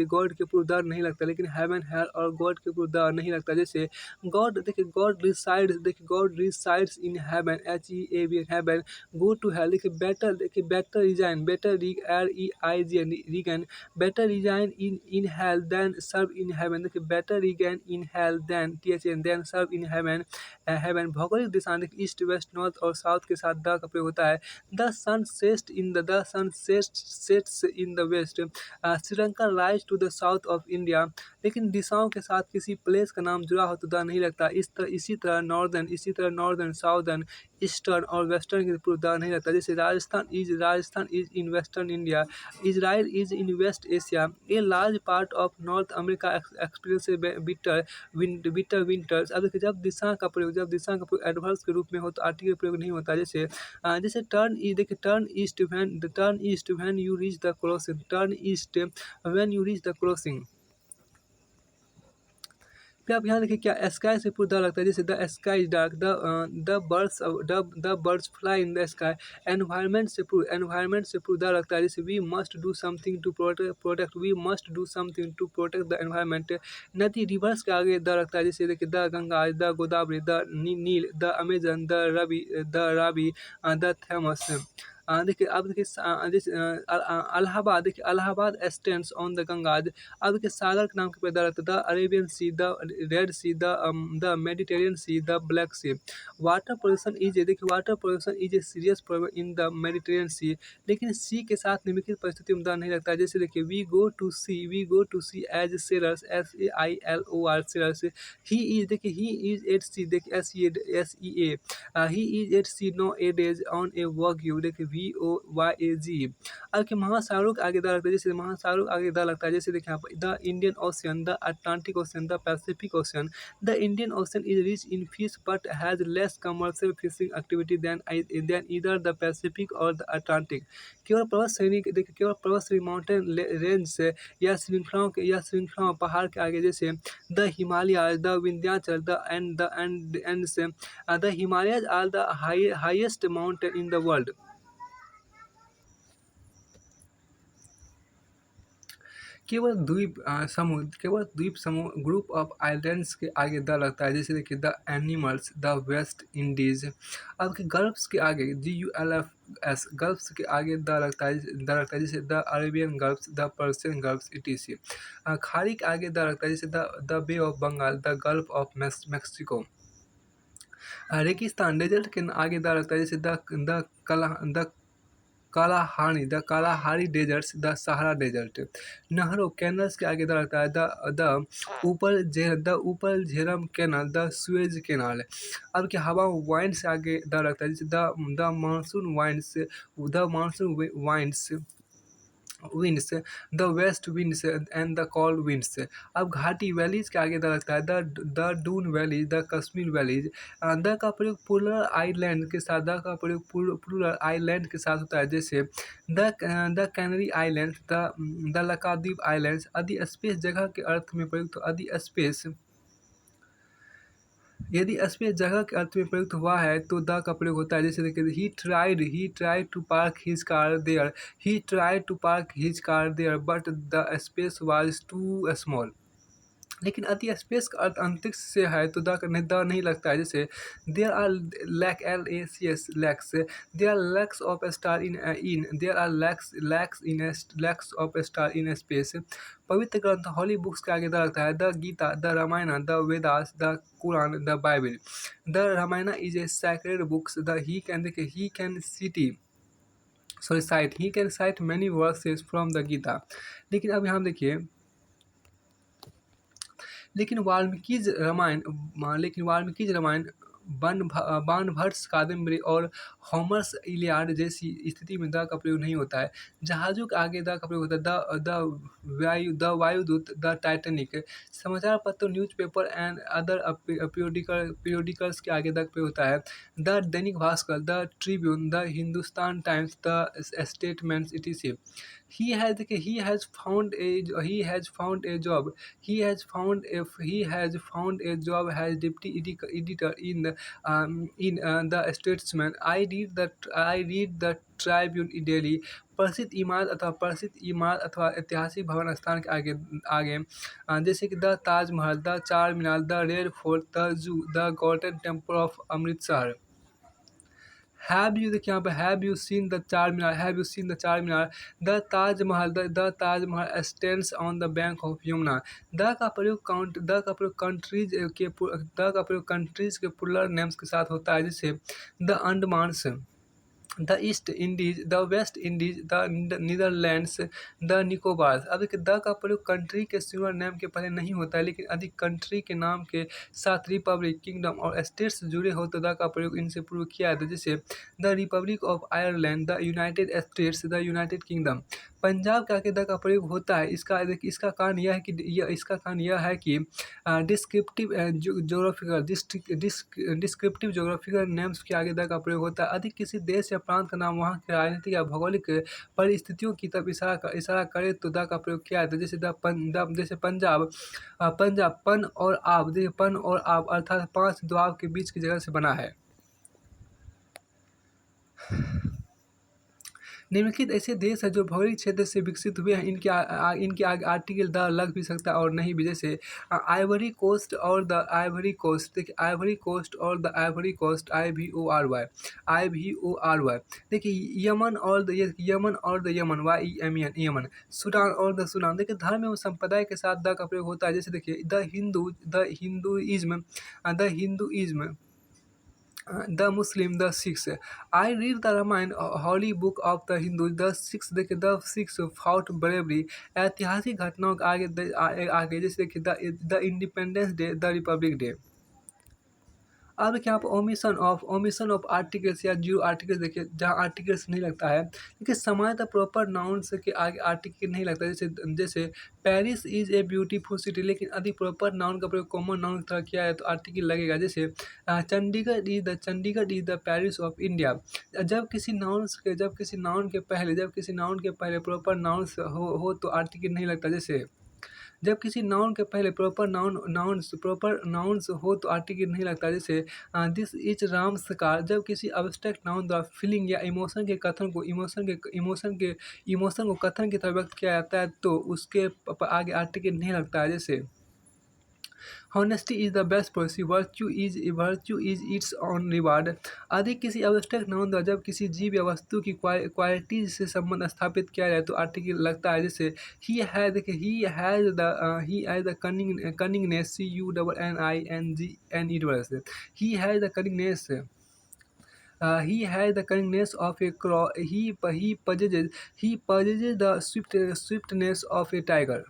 God के पूर्व the नहीं लगता। लेकिन हेवन हेल और गॉड के पूर्व द नहीं लगता। जैसे God resides in heaven HEAVN heaven. Go to hell better resign in hell than serve in heaven. देखिए better reign in hell than serve in heaven. भौगोलिक दिशा देखिए ईस्ट वेस्ट नॉर्थ और साउथ के साथ द का प्रयोग होता है। The sun sets in the west. Sri Lanka rise to the south of India. लेकिन दिशाओं के साथ किसी प्लेस का नाम जुड़ा हो तो द नहीं लगता। इसी तरह नॉर्दर्न साउदर्न ईस्टर्न और वेस्टर्न के पूर्व द नहीं लगता। जैसे Rajasthan is in western India. Israel is in west Asia. A large part of north America experience bitter winters. अब देखिए जब दिशा का प्रयोग एडवर्ब्स के रूप में हो तो आर्टिकल प्रयोग नहीं होता। जैसे जैसे टर्न ई देखिए turn east when you reach the crossing, turn east when you reach the crossing. फिर आप यहाँ देखिए क्या स्काई से पूरा लगता है। जैसे the sky is dark, the birds fly in the sky. Environment से पूरा लगता है। जैसे we must do something to protect, we must do something to protect the environment. नदी रिवर्स के आगे द लगता है। जैसे देखिए the Ganga, the Godavari, the Nile, the Amazon, the Ravi, the Thames. देखिए अब देखिए जैसे अलाहाबाद, देखिए Allahabad stands on the Ganga. अब देखिए सागर के नाम के पैदा रहता है। The Arabian Sea, the Red Sea, the Mediterranean Sea, the Black Sea. Water pollution is a serious problem in the Mediterranean Sea. लेकिन सी के साथ निम्नलिखित परिस्थितियों में द नहीं लगता है। जैसे देखिए we go to sea as sailors, SAILOR sailors. He is देखिए ही इज एट सी, देखिए SEA। He is at sea no a days on a work you, देखिए VOYAG। अब के महासागरों के आगे द लगता है। जैसे महासागरों के आगे द लगता है। जैसे देखिए यहाँ पर the Indian ocean, the Atlantic ocean, the Pacific ocean. The Indian ocean is rich in fish but has less commercial fishing activity than either the Pacific or the Atlantic. केवल पर्वत श्रेणी माउंटेन रेंज से या श्रृंखलाओं पहाड़ के आगे, जैसे the Himalaya, the Vindhyachal, the Himalayas are the highest mountain in the world. केवल द्वीप समूह ग्रुप ऑफ आइलैंड्स के आगे द लगता है। जैसे देखिए the animals, the West Indies. अब के गल्फ्स के आगे GULFS, गल्फ्स के आगे द लगता है। जैसे the Arabian gulfs, the Persian gulfs ETC। खाड़ी के आगे द लगता है। जैसे the bay of Bengal, the gulf of Mexico. रेगिस्तान डेजर्ट के आगे द लगता है। जैसे the Kalahari deserts, the Sahara desert. नहरों कैनल्स के आगे द लगता है। The upper Jhelum canal, the Suez canal. अब क्या हवा वाइंड से आगे द लगता है। जैसे the monsoon winds winds, the west winds and the cold winds. अब घाटी वैलीज के आगे द लगता है। The Doon valleys, the Kashmir valleys. The का प्रयोग प्लूरल आइलैंड के साथ होता है। जैसे the Canary island, the Lakshadweep islands. अधिस्पेस जगह के अर्थ में प्रयुक्त तो अधिस्पेस, यदि स्पेस जगह के अर्थ में प्रयुक्त हुआ है तो द का प्रयोग होता है। जैसे देखिए he tried to park his car there, he tried to park his car there but the space was too small. लेकिन अति स्पेस का अर्थ अंतरिक्ष से है तो द नहीं लगता है। जैसे there are LACS lakhs, there are lakhs of star there are lakhs of star in space. पवित्र ग्रंथ हॉली बुक्स के आगे द लगता है। The Gita, the Ramayana, the Vedas, the Quran, the Bible. The Ramayana is a sacred books, he can cite many verses from the Gita. लेकिन अब यहाँ देखिए लेकिन वाल्मीकिज रामायण, बाणभट्ट कादम्बरी और होमर्स इलियाड जैसी स्थिति में द का प्रयोग नहीं होता है। जहाज़ों के आगे द का प्रयोग होता है। The Vayudoot, the Titanic. समाचार पत्र, न्यूज़पेपर एंड अदर पीरियडिकल्स के आगे द का प्रयोग होता है। The Dainik Bhaskar, the Tribune, the Hindustan times, the statements ETC। He has found a job. He has found a job as deputy editor in the Statesman. I read the Tribune daily. प्रसिद्ध इमारत अथवा ऐतिहासिक भवन स्थान के आगे जैसे कि the Taj Mahal, the Charminar, the Red Fort, the zoo, the Golden Temple of Amritsar. देखिए यहाँ पे have you seen the Charminar, the Taj Mahal stands on the bank of Yamuna. The का प्रयोग कंट्रीज के प्लूरल नेम्स के साथ होता है। जैसे the Andamans, the East Indies, the West Indies, the Netherlands, the Nicobar. अब देखिए द का प्रयोग कंट्री के सिंगुलर नेम के पहले नहीं होता है, लेकिन अधिक कंट्री के नाम के साथ रिपब्लिक, किंगडम और स्टेट्स जुड़े हो तो द का प्रयोग इनसे पूर्व किया जाता है। जैसे the Republic of Ireland, the United states, the United kingdom. Punjab के आगे द का प्रयोग होता है, इसका कारण यह है कि इसका कारण यह है कि descriptive geographical descriptive geographical names के आगे द का प्रयोग होता है। अधिक किसी देश या प्रांत का नाम वहाँ के राजनीतिक या भौगोलिक परिस्थितियों की तरफ इशारा करे तो द का प्रयोग किया जाता है। जैसे जैसे पंजाब पन और आब, देखिए पन और आब अर्थात 5 दोआब के बीच की जगह से बना है। निम्नलिखित ऐसे देश हैं जो भौगोलिक क्षेत्र से विकसित हुए हैं, इनके आगे आर्टिकल द लग भी सकता है और नहीं भी। जैसे आइवरी कोस्ट और द आइवरी कोस्ट, देखिए आइवरी कोस्ट और द आइवरी कोस्ट, IVORY। देखिए यमन और the Yemen, YEMN Yemen. Sudan और द सूडान। देखिए धर्म एवं संप्रदाय के साथ द का प्रयोग होता है। जैसे देखिए the Hinduism, the Muslim, the Sikhs. I read the Ramayana, holy book of the Hindu. The Sikhs, देखिए द सिक्स फाउट ब्रेवरी। ऐतिहासिक घटनाओं के आगे जैसे देखिए the independence day, the republic day. अब देखिए यहाँ पर ओमिशन ऑफ आर्टिकल्स या जीरो आर्टिकल्स, देखिए जहाँ आर्टिकल्स नहीं लगता है। देखिए सामान्यतः प्रॉपर नाउन्स के आगे आर्टिकल नहीं लगता। जैसे जैसे Paris is a beautiful city, लेकिन यदि प्रॉपर नाउन का प्रयोग कॉमन नाउन की तरह किया है तो आर्टिकल लगेगा। जैसे Chandigarh is the Paris of India. जब किसी नाउन के पहले प्रॉपर नाउन्स हो तो आर्टिकल नहीं लगता। जैसे जब किसी नाउन के पहले प्रॉपर नाउन्स हो तो आर्टिकल नहीं लगता। जैसे दिस इज राम्स कार। जब किसी अब्स्ट्रैक्ट नाउन द्वारा फीलिंग या इमोशन को कथन की तरह व्यक्त किया जाता है तो उसके आगे आर्टिकल नहीं लगता है। जैसे honesty is the best policy, virtue is it's on reward. अधिक किसी अब्स्ट्रैक्ट नाउन द्वारा जब किसी जीव या वस्तु की क्वालिटीज से संबंध स्थापित किया जाए तो आर्टिकल लगता है। जैसे he has the cunningness, CUNNINGNES। He has the cunningness, he has the cunningness of a crow. He possesses the swiftness of a tiger।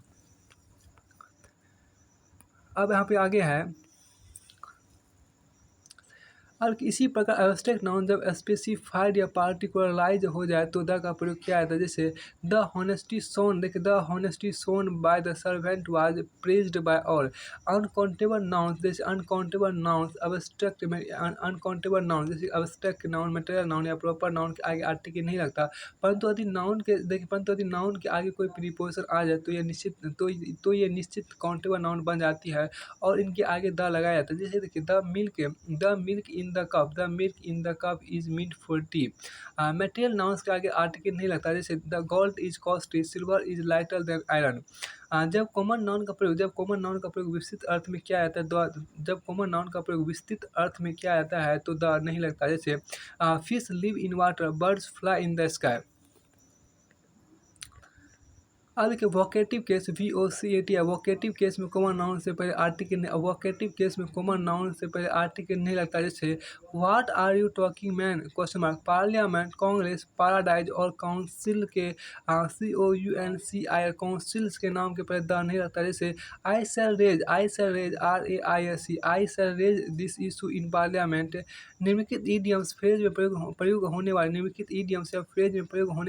अब यहाँ पे आगे है, और इसी प्रकार एब्स्ट्रैक्ट नाउन जब स्पेसिफाइड या पार्टिकुलराइज हो जाए तो द का प्रयोग किया जाता है। जैसे द हॉनेस्टी सोन, देखिए the honesty shown by the servant was praised by all. Uncountable noun, जैसे अनकाउंटेबल नाउन जैसे अब्स्ट्रैक्ट नाउन, मटेरियल नाउन या प्रॉपर नाउन के आगे आर्टिकल नहीं लगता। परंतु यदि नाउन के आगे कोई प्रीपोजिशन आ जाए तो ये निश्चित काउंटेबल नाउन बन जाती है और इनके आगे द लगाया जाता है। जैसे देखिए the milk in the cup is meant for tea. Material nouns के आगे आर्टिकल नहीं लगता। जैसे the gold is costly, silver is lighter than iron. जब कॉमन नाउन का प्रयोग विस्तृत अर्थ में किया जाता है तो द नहीं लगता। जैसे fish live in water, birds fly in the sky. अब देखिए वोकेटिव केस, VOCAT या वोकेटिव केस में कॉमन नाउन से पहले आर्टिकल नहीं लगता। जैसे what are you talking man, question mark. Parliament, Congress, paradise और काउंसिल के COUNCIL काउंसिल्स के नाम के पहले द नहीं लगता। जैसे I shall raise RAISE, I shall raise this issue in parliament. निम्नलिखित ईडियम्स फ्रेज में प्रयोग होने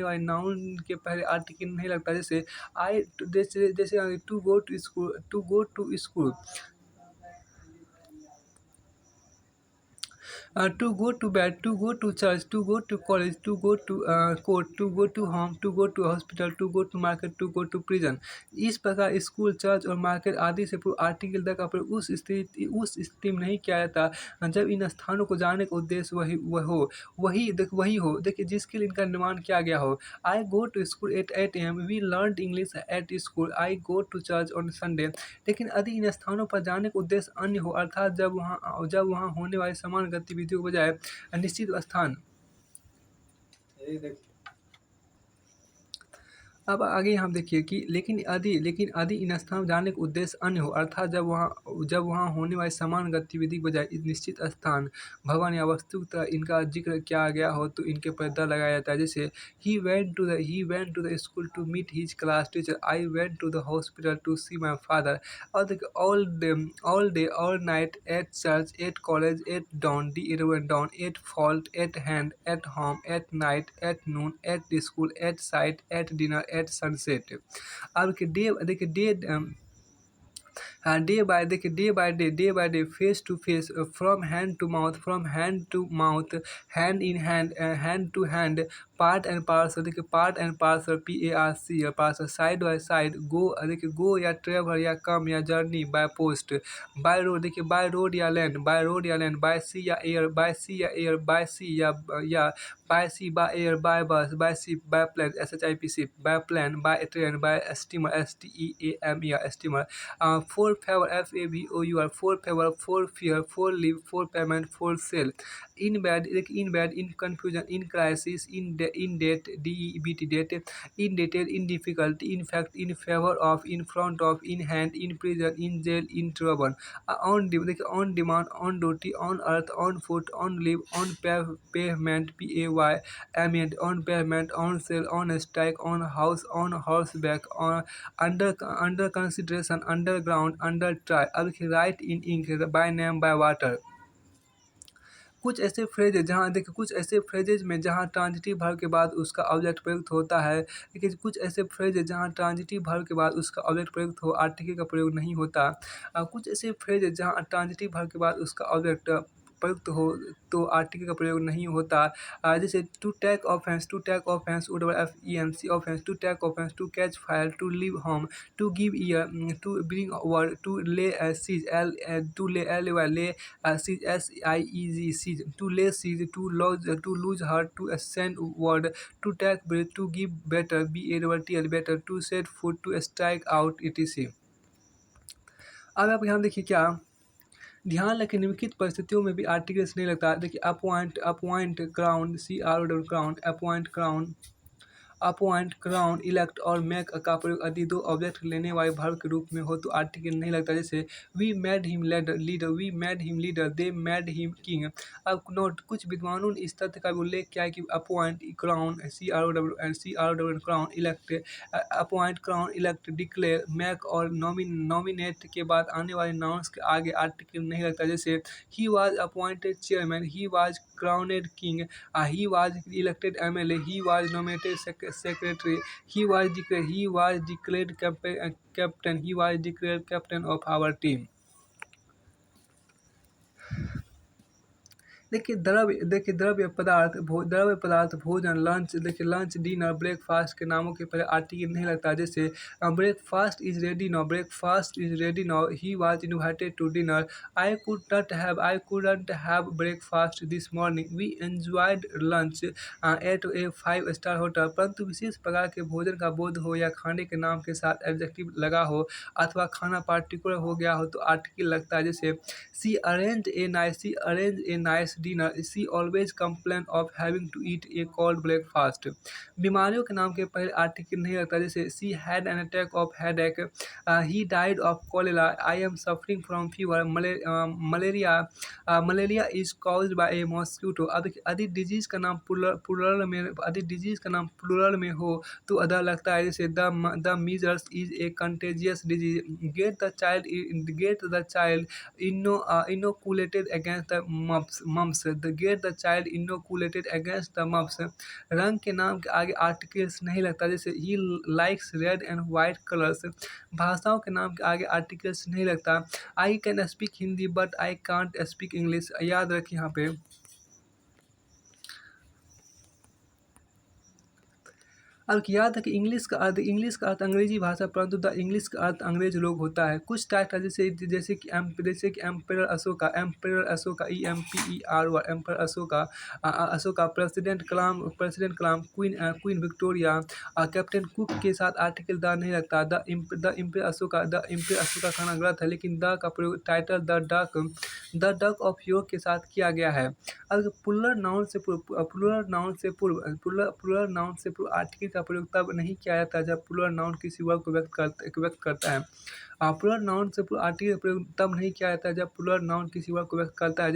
वाले नाउन के पहले आर्टिकल नहीं लगता। जैसे जैसे to go to school, to go to bed, to go to church, to go to college, to go to court, to go to home, to go to hospital, to go to market, to go to prison. इस प्रकार school, church और market आदि से पूर्व article the का प्रयोग उस स्थिति में नहीं किया जाता जब इन स्थानों को जाने का उद्देश्य वही हो, देखिए जिसके लिए इनका निर्माण किया गया हो। I go to school at 8 AM, we learn English at school, I go to church on Sunday. लेकिन यदि इन स्थानों पर जाने का उद्देश्य अन्य हो, अर्थात जब वहाँ होने वाली समान गतिविधियों के बजाय निश्चित स्थान। अब आगे हम देखिए कि लेकिन यदि इन स्थान जाने का उद्देश्य अन्य हो, अर्थात जब वहाँ होने वाली समान गतिविधि के बजाय इस निश्चित स्थान, भवन या वस्तु की तरह इनका जिक्र किया गया हो तो इनके पर द लगाया जाता है। जैसे he went to the school to meet his class teacher, I went to the hospital to see my father. और देखिए all day all night, at church, at college, at dawn, dawn, at fault, at hand, at home, at night, at noon, at school, at sight, at dinner, at sunset. अब day देखिए day by day, face to face, from hand to mouth, hand in hand, hand to hand, part and parcel, देखिए part and parcel, PARC या parcel, side by side, go देखिए go या travel या come या journey, by post, by road, देखिए by road या land, by road या land, by sea या एयर, बाय सी या एयर, बाय सी या by sea, by air, by bus, by ship, by plane, SHIP ship, by plane, by train, by steamer, STEAM या steamer, for favor, FAVOUR, for favor, for fear, for leave, for payment, for sale, in bad, in confusion, in crisis, in debt, DEBT, debt, indebted, in difficulty, in fact, in favor of, in front of, in hand, in prison, in jail, in trouble, on demand, on duty, on earth, on foot, on leave, on pavement, PAYMENT, on pavement, on sale, on strike, on house, on horseback, on under consideration, underground, under try, अब write in ink, by name, by water. कुछ ऐसे phrases जहाँ देखिए कुछ ऐसे phrases में जहाँ transitive verb के बाद उसका ऑब्जेक्ट प्रयुक्त होता है, लेकिन कुछ ऐसे फ्रेजेज जहाँ ट्रांजिटिव वर्ब के बाद उसका ऑब्जेक्ट प्रयुक्त हो, आर्टिकल का प्रयोग नहीं होता। कुछ ऐसे फ्रेजेज जहाँ ट्रांजिटिव वर्ब के बाद उसका ऑब्जेक्ट प्रयुक्त हो तो आर्टिकल का प्रयोग नहीं होता। जैसे to take offence, OFFENC offence, to take offence, to catch fire, to leave home, to give ear, to bring word, to lay siege, to lay LY lay, siege, SIEG siege, to lay siege, to lose heart, to send word, to take breath, to give battle, BATTL battle, to set foot, to strike out, ETC। अब आप यहाँ देखिए क्या ध्यान रखें, निम्नलिखित परिस्थितियों में भी आर्टिकल्स नहीं लगता। देखिए appoint crown, CRO crown, appoint crown, elect और मेक का प्रयोग यदि दो ऑब्जेक्ट लेने वाले वर्ब के रूप में हो तो आर्टिकल नहीं लगता। जैसे we made him leader, we made him leader, they made him king. अब नोट, कुछ विद्वानों ने इस तथ्य का भी उल्लेख किया है कि appoint crown, CRO crown, elect, appoint crown, elect, declare, make और नॉमिनेट के बाद आने वाले नाउन्स के आगे आर्टिकल नहीं लगता। जैसे he was appointed chairman, he was crowned king, he was elected MLA, he was nominated secretary, he was declared captain, he was declared captain of our team। द्रव्य पदार्थ भोजन, लंच, देखिए लंच, डिनर, ब्रेकफास्ट के नामों के पहले article नहीं लगता। जैसे breakfast is ready now, breakfast is ready now, he was invited to dinner, I couldn't have breakfast this morning, we enjoyed lunch at a 5 star hotel. परंतु विशेष प्रकार के भोजन का बोध हो या खाने के नाम के साथ एडजेक्टिव लगा हो अथवा खाना पार्टिकुलर हो गया हो तो आर्टिकल लगता है। जैसे she arrange a nice dinner, she always complain of having to eat a cold breakfast. बीमारियों के नाम के पहले आर्टिकल नहीं लगता। जैसे she had an attack of headache, he died of cholera, I am suffering from fever, malaria is caused by a mosquito. अब देखिए यदि डिजीज का नाम प्लूरल में हो तो अदर लगता है। जैसे the measles is a contagious disease, get the child inoculated against the mumps, get the child inoculated against the mumps। रंग के नाम के आगे आर्टिकल्स नहीं लगता। जैसे he likes red and white colours. भाषाओं के नाम के आगे आर्टिकल्स नहीं लगता। I can speak Hindi but I can't speak English. याद रखिए यहाँ पे अब याद है कि इंग्लिश का अर्थ अंग्रेजी भाषा, परंतु द इंग्लिश का अर्थ अंग्रेज लोग होता है। कुछ टाइटल जैसे कि Emperor Ashoka, EMPER, Emperor Ashoka, President Kalam, Queen Victoria, Captain Cook के साथ आर्टिकल द नहीं लगता। द एम्पर अशोका खाना गलत है, लेकिन द का प्रयोग title the duck of York के साथ किया गया है। अब प्लुरल नाउन से पूर्व आर्टिकल का प्रयोग तब नहीं किया जाता जब प्लुरल नाउन किसी वर्ग को व्यक्त करता है। प्लुरल नाउन से पूर्व आर्टिकल का प्रयोग तब नहीं किया जाता जब प्लुरल नाउन किसी वर्ग को व्यक्त करता है।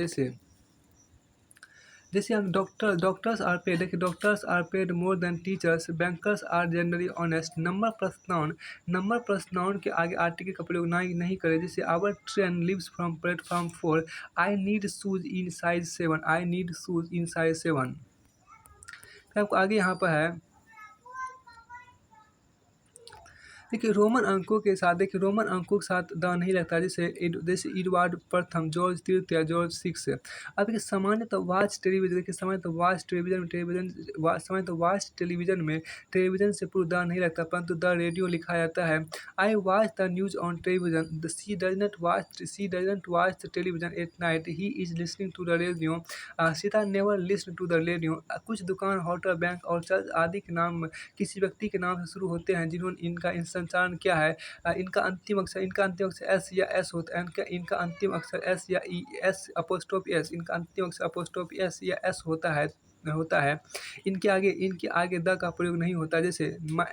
जैसे हम डॉक्टर्स आर पेड, देखिए doctors are paid more than teachers, bankers are generally honest. Number plus noun के आगे आर्टिकल का प्रयोग नहीं करें। जैसे our train leaves from platform 4, I need shoes in size 7। आपको आगे यहाँ पर है देखिए रोमन अंकों के साथ, देखिए रोमन अंकों के साथ द नहीं लगता, जैसे एडवर्ड प्रथम, जॉर्ज तृतीय, जॉर्ज सिक्स। अब देखिए सामान्यतः वाच टेलीविजन, देखिए सामान्यतः वाच टेलीविजन सामान्यतः वाच टेलीविजन से पूर्व द नहीं लगता, परंतु द रेडियो लिखा जाता है। I watch the news on television, the she doesn't watch the television at night, he is listening to the radio, Sita never listen to the radio. कुछ दुकान, होटल, बैंक और चर्च आदि के नाम किसी व्यक्ति के नाम से शुरू होते हैं, जिन्होंने इनका संचारण किया है। इनका अंतिम अक्षर एस या एस होता है, इनका अंतिम अक्षर एस या ई एस अपोस्ट्रोफी एस, इनका अंतिम अक्षर अपोस्ट्रोफी एस या एस होता है। इनके आगे द का प्रयोग नहीं होता, जैसे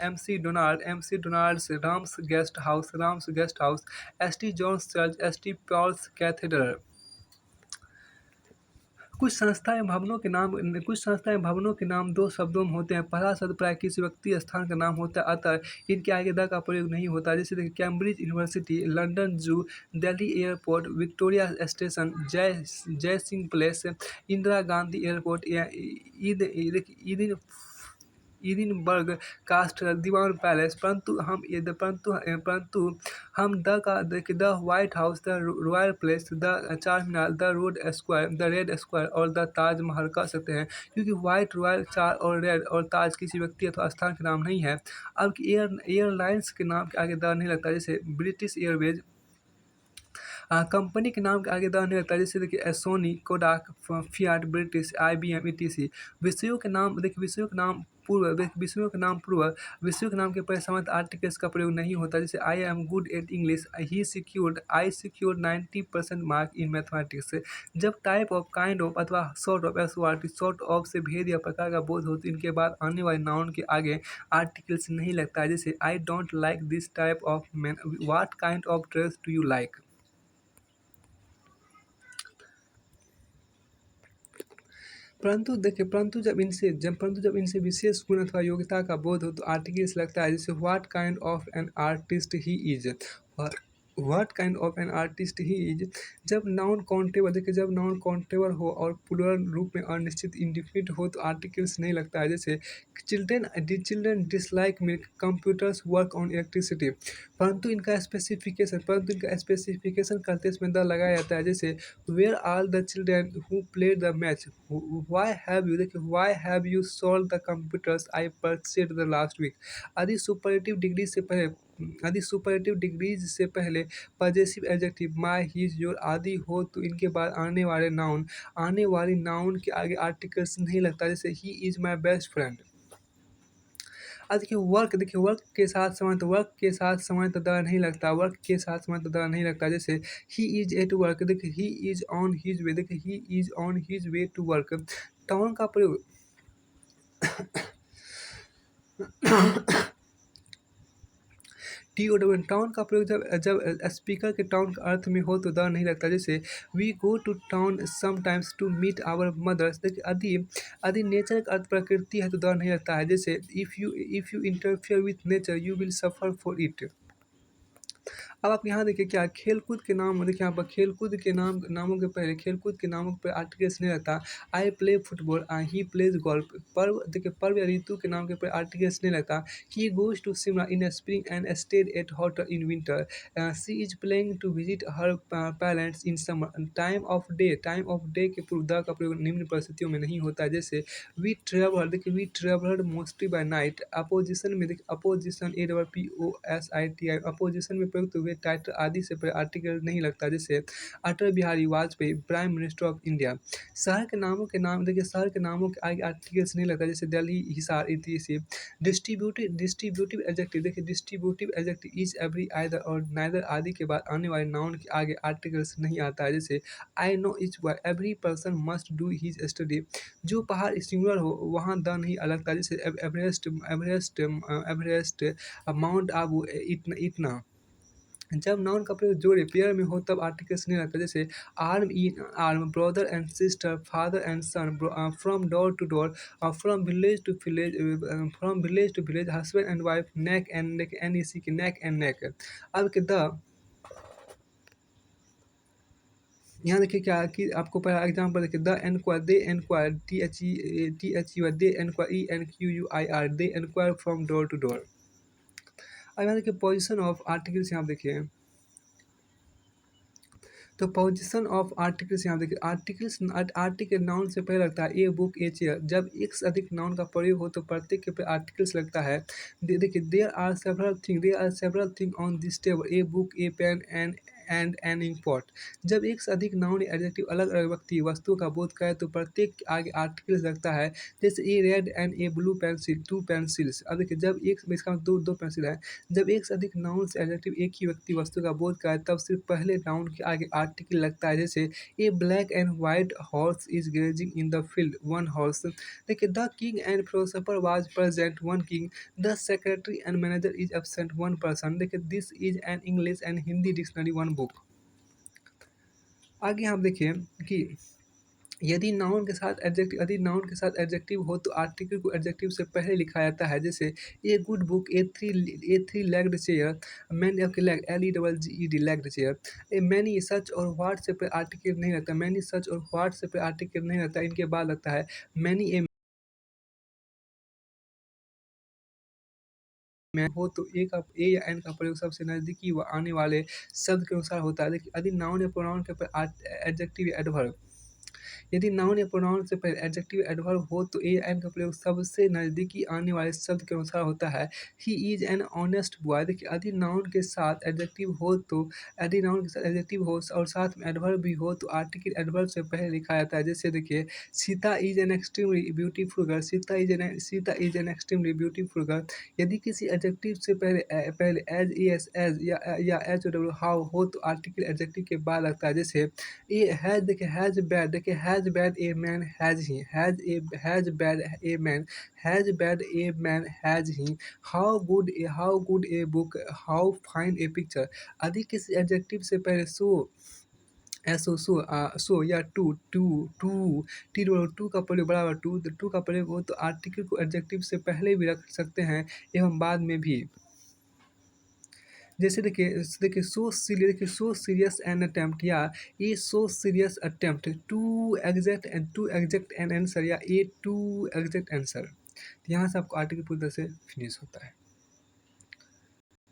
M C Donald's, Ram's Guest House, S T John's Church, S T Paul's Cathedral. कुछ संस्थाएं भवनों के नाम दो शब्दों में होते हैं। पहला शब्द प्राय किसी व्यक्ति स्थान का नाम होता है, अतः इनके आगे द का प्रयोग नहीं होता। जैसे देखिए कैम्ब्रिज यूनिवर्सिटी, लंदन जू, दिल्ली एयरपोर्ट, विक्टोरिया स्टेशन, जय सिंह प्लेस, इंदिरा गांधी एयरपोर्ट या एडिनबर्ग कास्टल, दीवान पैलेस। परंतु हम the white house, the royal place, the Charminar, the red square और द ताजमहल कह सकते हैं, क्योंकि व्हाइट, रॉयल, चार और रेड और ताज किसी व्यक्ति अथवा स्थान के नाम नहीं है। अब एयरलाइंस के नाम के आगे द नहीं लगता, जैसे ब्रिटिश एयरवेज। कंपनी के नाम के आगे द नहीं लगता, जैसे देखिए Sony, Kodak, Fiat, British, IBM ETC। विषयों के नाम के पहले समान्य आर्टिकल्स का प्रयोग नहीं होता, जैसे I am good at English, I secured 90% mark in mathematics. जब टाइप ऑफ, काइंड ऑफ अथवा सॉर्ट ऑफ, सॉर्ट ऑफ से भेद या प्रकार का बोध हो तो इनके बाद आने वाले नाउन के आगे आर्टिकल्स नहीं लगता है, जैसे I don't like this type of man, what kind of dress do you like. परंतु जब इनसे विशेष गुण अथवा योग्यता का बोध हो तो आर्टिकल्स लगता है, जैसे what kind of an artist he is, what kind of an artist he is. जब नाउन काउंटेबल हो और प्लूरल रूप में अनिश्चित इंडिफिनिट हो तो आर्टिकल्स नहीं लगता है, जैसे children dislike milk, computers work on electricity. परंतु इनका स्पेसिफिकेशन करते इसमें द लगाया जाता है, जैसे where are the children who played the match, why have you sold the computers I purchase the last week. आदि सुपरलेटिव डिग्रीज से पहले possessive adjective my, his, your आदि हो तो इनके बाद आने वाली नाउन के आगे आर्टिकल्स नहीं लगता, जैसे he is my best friend. अब देखिए वर्क के साथ समानता द नहीं लगता, जैसे ही इज एट वर्क, देखिए he is on his way to work. Town का प्रयोग टाउन का प्रयोग जब स्पीकर के टाउन का अर्थ में हो तो द नहीं लगता, जैसे we go to town sometimes to meet our mothers. देखिए यदि नेचर का अर्थ प्रकृति है तो द नहीं लगता है, जैसे if you interfere with nature you will suffer for it. अब आप यहाँ देखिए क्या खेलकूद के नाम, देखिए यहाँ पर खेलकूद के नामों के आर्टिकल्स नहीं रहता। I play football, he plays golf. पर्व या ऋतु के नाम के ऊपर आर्टिकल्स नहीं रहता। He goes to Shimla in spring and stayed at hotel in winter. She is playing to visit her parents in summer. Time of day के पूर्व द का प्रयोग निम्न परिस्थितियों में नहीं होता है, जैसे we travelled mostly by night. Apposition APPOSITI, apposition में प्रयुक्त हुए टाइटल आदि से पहले आर्टिकल नहीं लगता, जैसे Atal Bihari Vajpayee, prime minister of India. शहर के नामों के आगे आर्टिकल्स नहीं लगता, जैसे दिल्ली, हिसार इत्यादि। Distributive adjective is, every, either और नाइदर आदि के बाद आने वाले नाउन के आगे आर्टिकल्स नहीं आता है, जैसे I know each boy, every person must do his study. जो पहाड़ सिंगुलर हो वहाँ द नहीं लगता, जैसे एवरेस्ट, माउंट आबू, इतना। जब नाउन का प्रयोग जोड़े पेयर में हो तब आर्टिकल्स नहीं लगता, जैसे arm in arm, brother and sister, father and son, from door to door, from village to village, husband and wife, neck and neck, NEC की नेक एंड नेक। अब के द यहाँ देखिए क्या कि आपको पहला एग्जाम्पल देखिए they enquire THE they enquire ENQUIR they enquire from door to door. अब यहाँ देखिए पोजीशन ऑफ आर्टिकल्स, यहाँ देखिए तो पोजीशन ऑफ आर्टिकल्स, यहाँ देखिए आर्टिकल्स, आर्टिकल नाउन से पहले लगता है ए बुक ए चेयर। जब एक से अधिक नाउन का प्रयोग हो तो प्रत्येक के पे आर्टिकल्स लगता है। देखिए there are several thing on this table, a book a pen and an ink pot. जब एक से अधिक नाउन या एडजेक्टिव अलग अलग व्यक्ति वस्तुओं का बोध करे तो प्रत्येक के आगे आर्टिकल्स लगता है। जैसे a red and a blue pencil, two pencils. अब देखिए जब एक, इसका मतलब दो दो पेंसिल है। जब एक से अधिक नाउन से एडजेक्टिव एक ही व्यक्ति वस्तु का बोध कराए तब सिर्फ पहले नाउन के आगे आर्टिकल लगता है। जैसे a black and white horse is grazing in the field, one horse. देखिए the king and philosopher was present, one king. The secretary and manager is absent, one person. देखिए this is an English and Hindi dictionary, one book. आगे हम देखिए कि यदि noun के साथ adjective हो तो आर्टिकल को एडजेक्टिव से पहले लिखा जाता है। जैसे a good book, A three legged chair, many of leg, LEGGED legged chair. A many such और व्हाट से पे आर्टिकल नहीं लगता, मैनी सच और व्हाट से पे आर्टिकल नहीं लगता, इनके बाद लगता है मैनी। ए मैन हो तो ए या एन का प्रयोग सबसे नज़दीकी आने वाले शब्द के अनुसार होता है। देखिए यदि नाउन या प्रोनाउन के पर एडजेक्टिव या एडवर्ब, यदि नाउन या प्रोनाउन से पहले एडजेक्टिव एडवर्ब हो तो ए एन का प्रयोग सबसे नज़दीकी आने वाले शब्द के अनुसार होता है। ही इज एन ऑनेस्ट बॉय। देखिए यदि नाउन के साथ एडजेक्टिव हो तो, यदि नाउन के साथ एडजेक्टिव हो और साथ में एडवर्ब भी हो तो आर्टिकल एडवर्ब से पहले लिखा जाता है। जैसे देखिए Sita is an extremely beautiful girl, Sita is an extremely beautiful girl. यदि किसी एडजेक्टिव से पहले एज या एच ओ डब्ल्यू हाउ हो तो आर्टिकल एडजेक्टिव के बाद लगता है। जैसे ए हैज़, देखिए हैज़ बैड, देखिए has bad a man has he, has bad a man has he. How good a book, how fine A picture. यदि किसी एडजेक्टिव से पहले सो या टू टू टू टू का प्रयोग बराबर टू का प्रयोग हो तो आर्टिकल को एडजेक्टिव से पहले भी रख सकते हैं एवं बाद में भी। जैसे देखिए सो सीरियस एन अटेम्प्ट, या a so serious attempt to exact an answer, या ए टू एग्जैक्ट आंसर। यहाँ से आपको आर्टिकल पूरी तरह से फिनिश होता है।